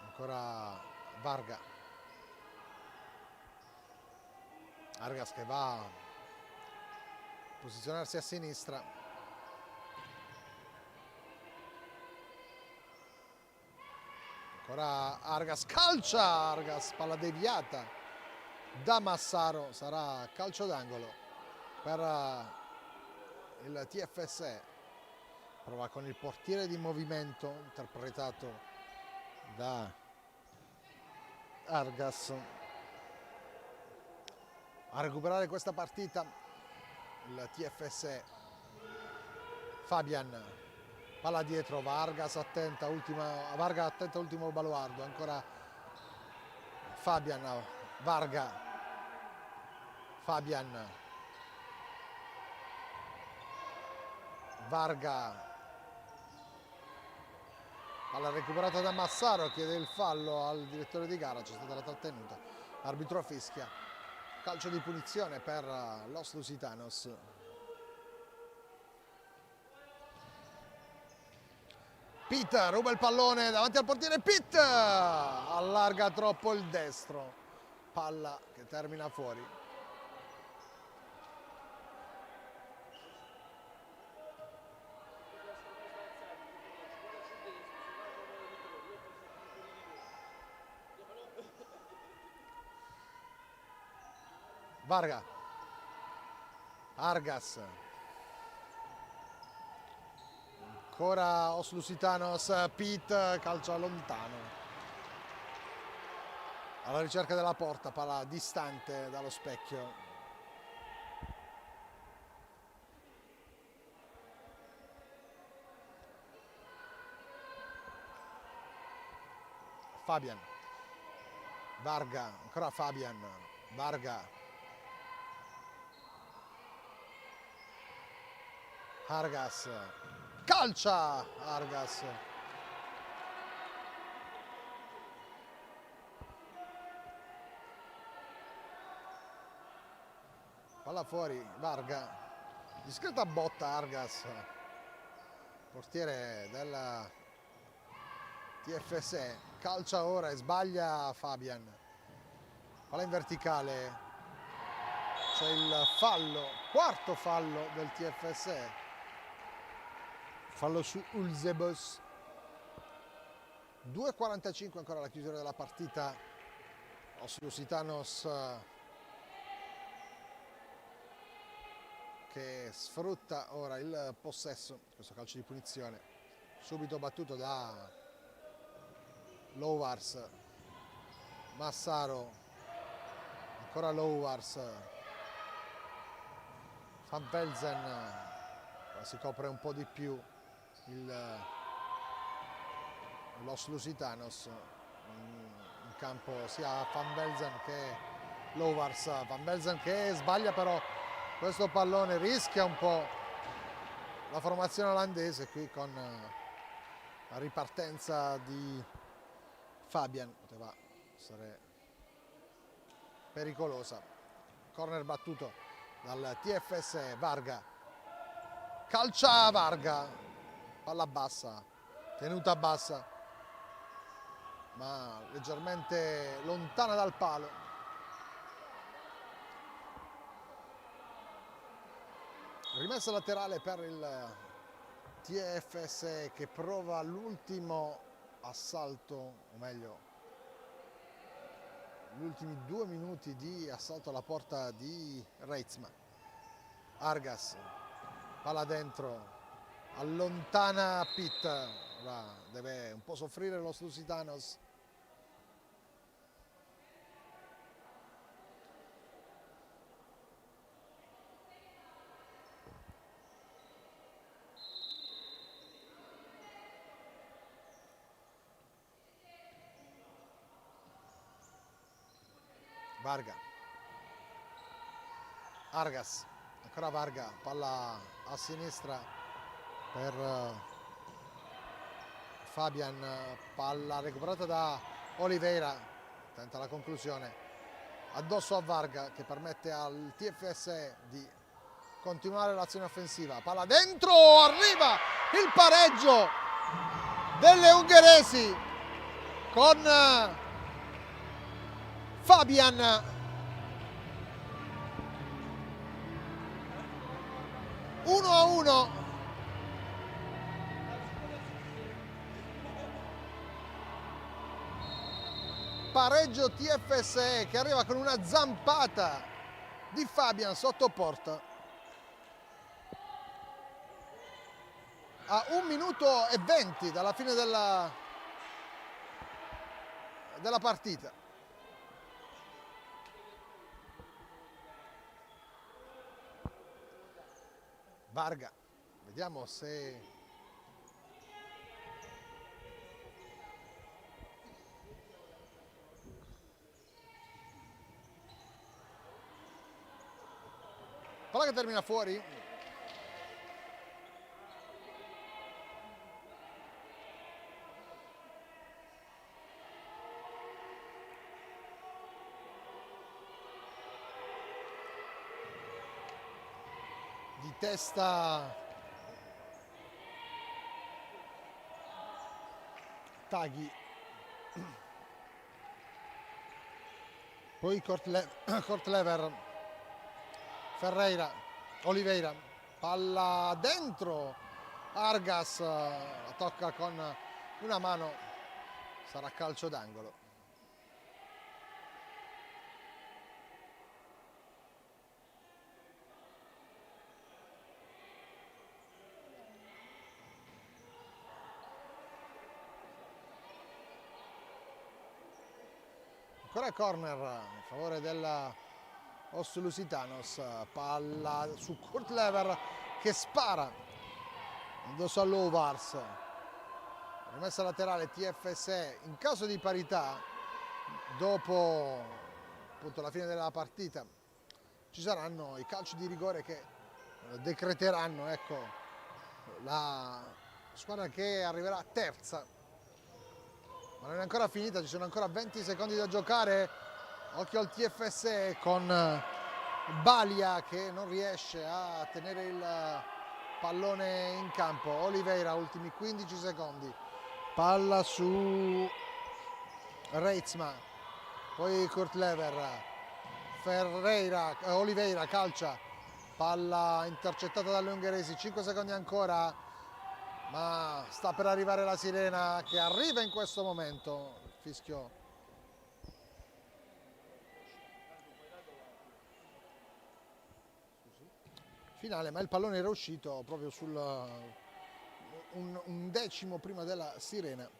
ancora Varga. Argas che va a posizionarsi a sinistra. Ancora Argas, calcia Argas, palla deviata da Massaro, sarà calcio d'angolo per il TFS. Prova con il portiere di movimento interpretato da Argas a recuperare questa partita il TFS. Fabian, palla dietro, Vargas attenta, Varga attenta ultimo baluardo, ancora Fabian, Varga, Fabian, Varga. Palla recuperata da Massaro, chiede il fallo al direttore di gara, c'è stata la trattenuta, arbitro fischia, calcio di punizione per l'Os Lusitanos. Pitt ruba il pallone davanti al portiere, Pitt allarga troppo il destro, palla che termina fuori. Varga, Argas, ancora Os Lusitanos, Pitt calcia lontano, alla ricerca della porta, palla distante dallo specchio. Fabian, Varga, ancora Fabian, Varga, Argas, calcia Argas, palla fuori, Varga, discreta botta Argas, portiere della TFS, calcia ora e sbaglia Fabian, palla in verticale, c'è il fallo, quarto fallo del TFS, fallo su Ulzebos. 2:45 ancora la chiusura della partita. Los Lusitanos che sfrutta ora il possesso, questo calcio di punizione subito battuto da Lowars, Massaro, ancora Lowars, Van Velzen, si copre un po' di più Los Lusitanos, in campo sia Van Velzen che Lowars. Van Velzen che sbaglia però questo pallone, rischia un po' la formazione olandese qui con la ripartenza di Fabian, poteva essere pericolosa. Corner battuto dal TFS, Varga, calcia Varga, palla bassa, tenuta bassa ma leggermente lontana dal palo. Rimessa laterale per il TFS che prova l'ultimo assalto, o meglio gli ultimi 2 minuti di assalto alla porta di Reitzma. Argas, palla dentro, allontana Pitt, ora deve un po' soffrire Los Lusitanos. Varga, Argas, ancora Varga, palla a sinistra per Fabian, palla recuperata da Oliveira, tenta la conclusione, addosso a Varga che permette al TFS di continuare l'azione offensiva, palla dentro, arriva il pareggio delle ungheresi con Fabian. 1-1. Pareggio TFS che arriva con una zampata di Fabian sotto porta. A 1 minuto e 20 dalla fine della partita. Varga, vediamo se palla che termina fuori. Di testa Taghi, poi Kortlever, Ferreira, Oliveira, palla dentro, Argas la tocca con una mano, sarà calcio d'angolo. Ancora corner in favore della Los Lusitanos, palla su Kortlever che spara addosso a Lowars, rimessa laterale TFSE. In caso di parità, dopo appunto la fine della partita, ci saranno i calci di rigore che decreteranno, ecco, la squadra che arriverà terza. Ma non è ancora finita, ci sono ancora 20 secondi da giocare. Occhio al TFSE con Balia che non riesce a tenere il pallone in campo. Oliveira, ultimi 15 secondi. Palla su Reitsma, poi Kurt Lever, Oliveira calcia, palla intercettata dalle ungheresi, 5 secondi ancora, ma sta per arrivare la sirena che arriva in questo momento. Fischio finale, ma il pallone era uscito proprio sul un decimo prima della sirena.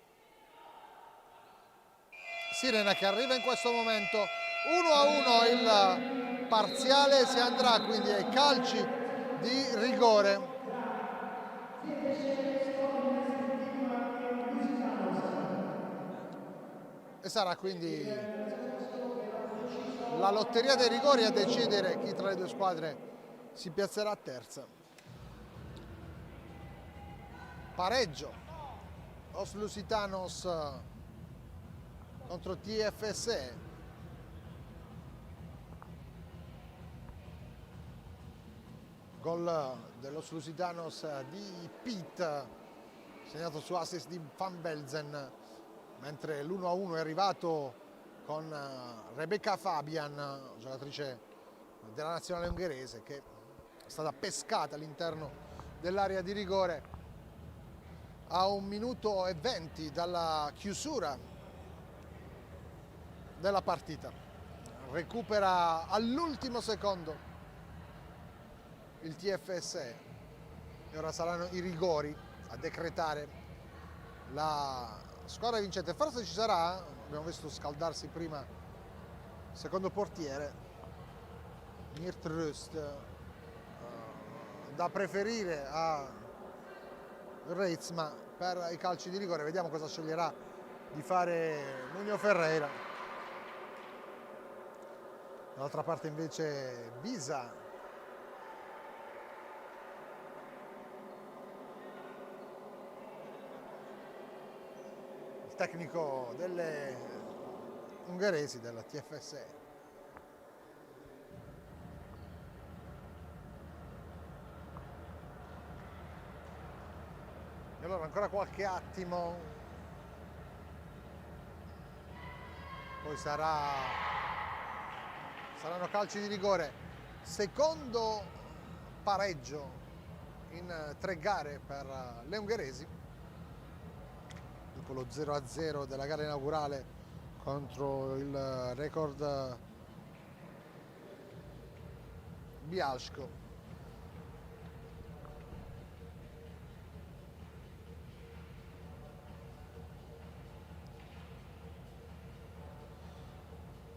Sirena che arriva in questo momento. 1-1 il parziale, si andrà quindi ai calci di rigore. E sarà quindi la lotteria dei rigori a decidere chi tra le due squadre si piazzerà a terza. Pareggio, Os Lusitanos contro TFSE. Gol dello Lusitanos di Pitt, segnato su assist di Van Belzen, mentre l'1-1 è arrivato con Rebecca Fabian, giocatrice della nazionale ungherese, che è stata pescata all'interno dell'area di rigore a 1 minuto e 20 dalla chiusura della partita. Recupera all'ultimo secondo il TFSE e ora saranno i rigori a decretare la squadra vincente. Forse ci sarà, abbiamo visto scaldarsi prima il secondo portiere Mirt Rust, da preferire a Reitsma per i calci di rigore. Vediamo cosa sceglierà di fare Nuno Ferreira. Dall'altra parte invece Bisa, il tecnico delle ungheresi della TFSE. E allora ancora qualche attimo, poi saranno calci di rigore. Secondo pareggio in 3 gare per le ungheresi, dopo lo 0-0 della gara inaugurale contro il record Bialsko.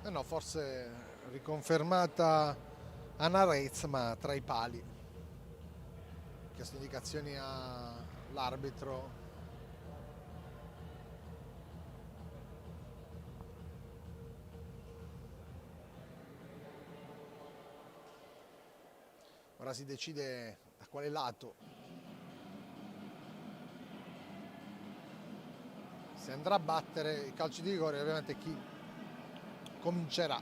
No, forse riconfermata Anna Reitsma tra i pali. Chiesto indicazioni all'arbitro. Ora si decide da quale lato si andrà a battere i calci di rigore, ovviamente chi comincerà.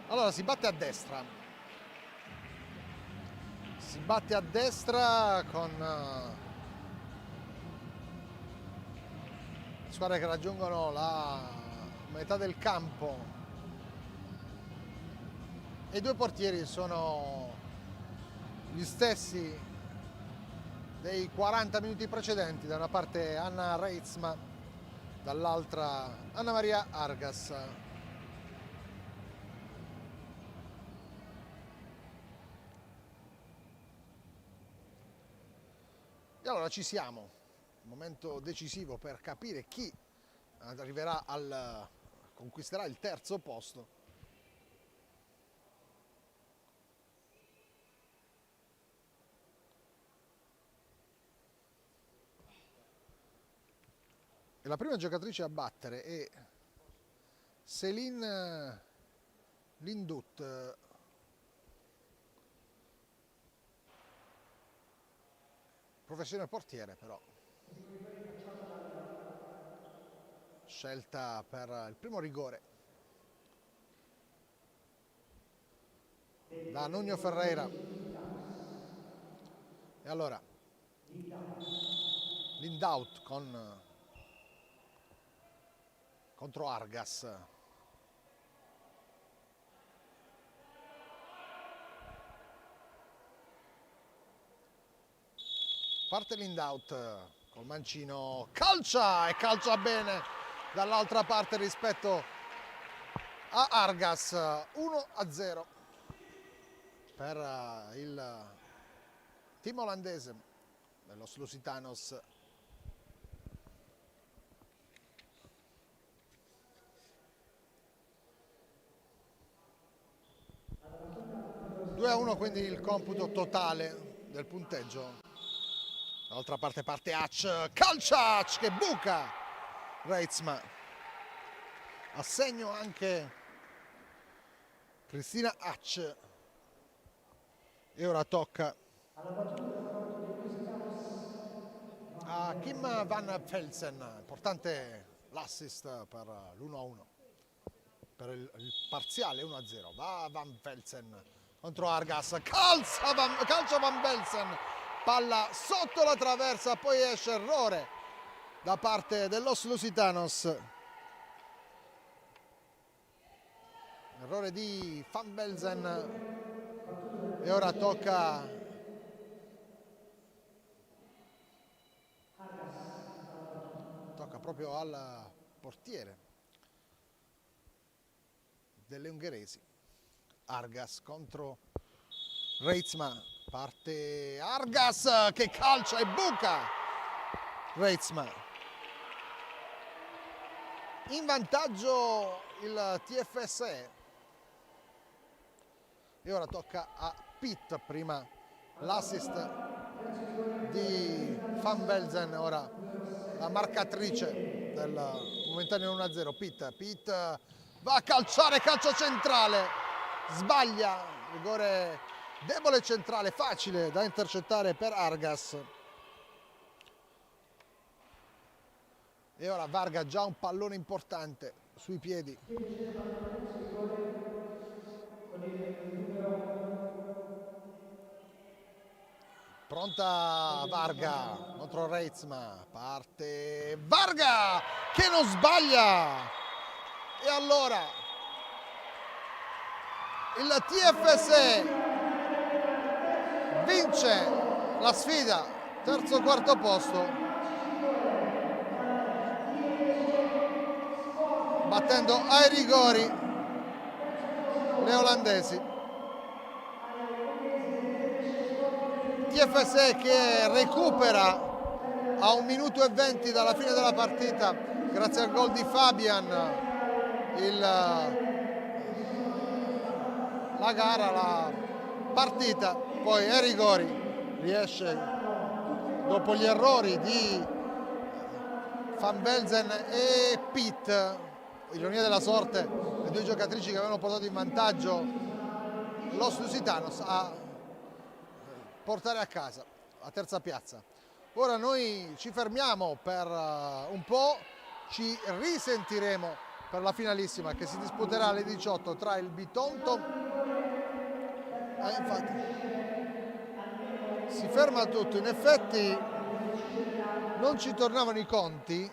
Allora si batte a destra. Si batte a destra con squadre che raggiungono la metà del campo e i due portieri sono gli stessi dei 40 minuti precedenti, da una parte Anna Reitsma, dall'altra Anna Maria Argas. E allora ci siamo, momento decisivo per capire chi arriverà al conquisterà il terzo posto. E la prima giocatrice a battere è Céline Lindut, professione portiere però, scelta per il primo rigore da Nuno Ferreira. E allora Lindaut contro Argas. Parte Lindaut col mancino, calcia e calcia bene dall'altra parte rispetto a Argas. 1-0 per il team olandese dello Lusitanos. 2-1 quindi il computo totale del punteggio. Dall'altra parte parte Hatch, calcia Hatch che buca Reitzma. A segno anche Cristina Hatch. E ora tocca a Kim Van Velsen. Importante l'assist per l'1-1. Per il parziale 1-0. Va Van Velsen contro Argas. Calcia Van Velsen. Palla sotto la traversa, poi esce errore da parte dell'Os Lusitanos. Errore di Van Velsen. E ora tocca proprio al portiere delle ungheresi. Argas contro Reitzma. Parte Argas che calcia e buca Reitzma. In vantaggio il TFSE. E ora tocca a Pitt. Prima l'assist di Van Velsen, ora la marcatrice del momentaneo 1-0. Pitt va a calciare, calcio centrale, sbaglia, rigore debole centrale, facile da intercettare per Argas. E ora Varga, già un pallone importante sui piedi. Pronta Varga contro Reitzma. Parte Varga che non sbaglia. E allora il TFSE vince la sfida, terzo quarto posto, battendo ai rigori le olandesi. TFSE che recupera a 1 minuto e 20 dalla fine della partita grazie al gol di Fabian la gara, la partita. Poi ai rigori riesce, dopo gli errori di Van Velsen e Pitt, ironia della sorte, le due giocatrici che avevano portato in vantaggio l'Os Lusitanos, a portare a casa la terza piazza. Ora noi ci fermiamo per un po', ci risentiremo per la finalissima che si disputerà alle 18 tra il Bitonto. Infatti si ferma tutto, in effetti non ci tornavano i conti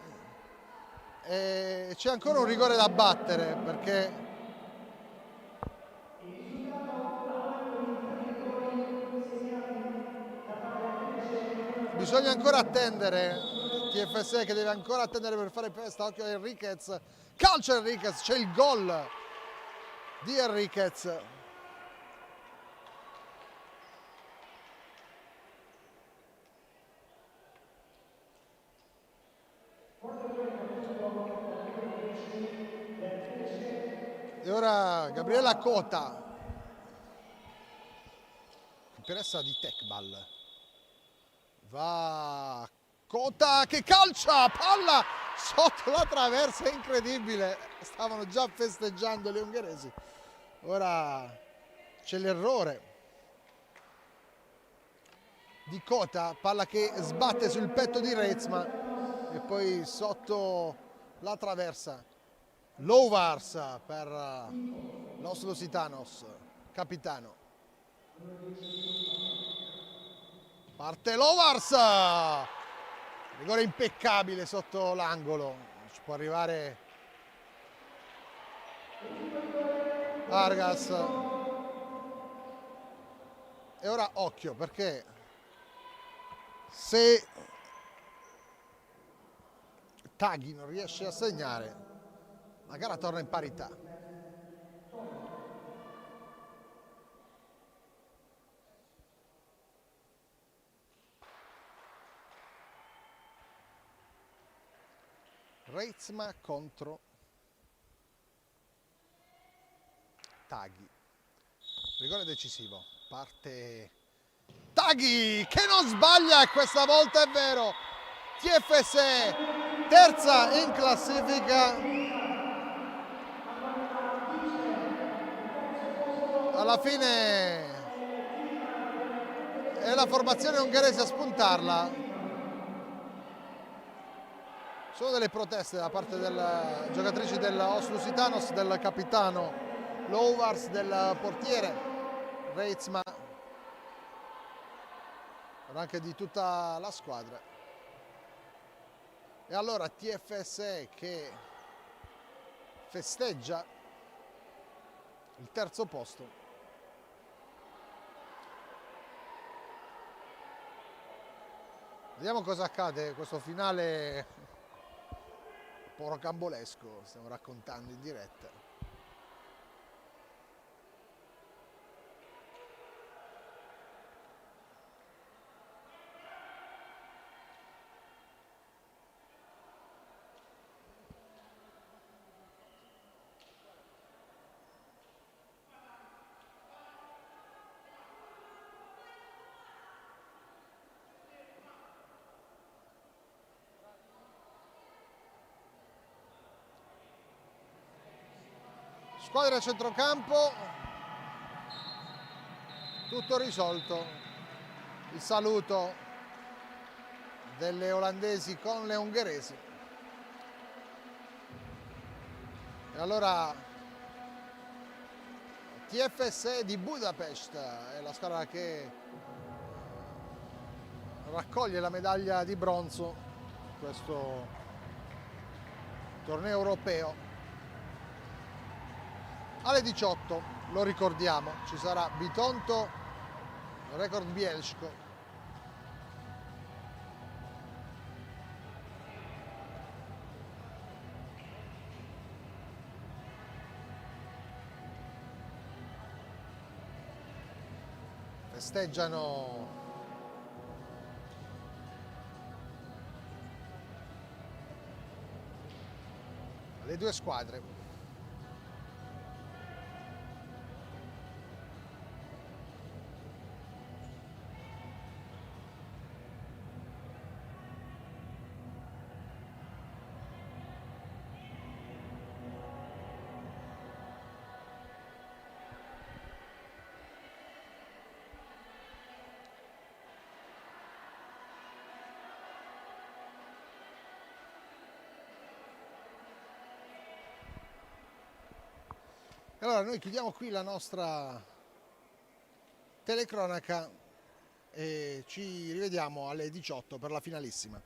e c'è ancora un rigore da battere, perché bisogna ancora attendere, TFSE che deve ancora attendere per fare festa. Occhio a Enriquez, calcio Enriquez, c'è il gol di Enriquez. E ora Gabriella Cota, campionessa di Tecball. Va Cota che calcia, palla sotto la traversa, incredibile. Stavano già festeggiando le ungheresi. Ora c'è l'errore di Cota, palla che sbatte sul petto di Reitsma e poi sotto la traversa. Lovars per Los Lusitanos, capitano. Parte Lovars, rigore impeccabile sotto l'angolo, ci può arrivare Vargas. E ora occhio, perché se Taghi non riesce a segnare, la gara torna in parità. Reitsma contro Taghi. Rigore decisivo. Parte Taghi che non sbaglia e questa volta è vero. TFS terza in classifica. Alla fine è la formazione ungherese a spuntarla. Sono delle proteste da parte delle giocatrici dell'Os Lusitanos, del capitano Lovars, del portiere Reitsma, ma anche di tutta la squadra. E allora TFS che festeggia il terzo posto. Vediamo cosa accade, questo finale un po' rocambolesco, stiamo raccontando in diretta. Squadra a centrocampo, tutto risolto. Il saluto delle olandesi con le ungheresi. E allora TFS di Budapest è la squadra che raccoglie la medaglia di bronzo in questo torneo europeo. Alle 18, lo ricordiamo, ci sarà Bitonto, Record Bielsko. Festeggiano le due squadre. Allora noi chiudiamo qui la nostra telecronaca e ci rivediamo alle 18 per la finalissima.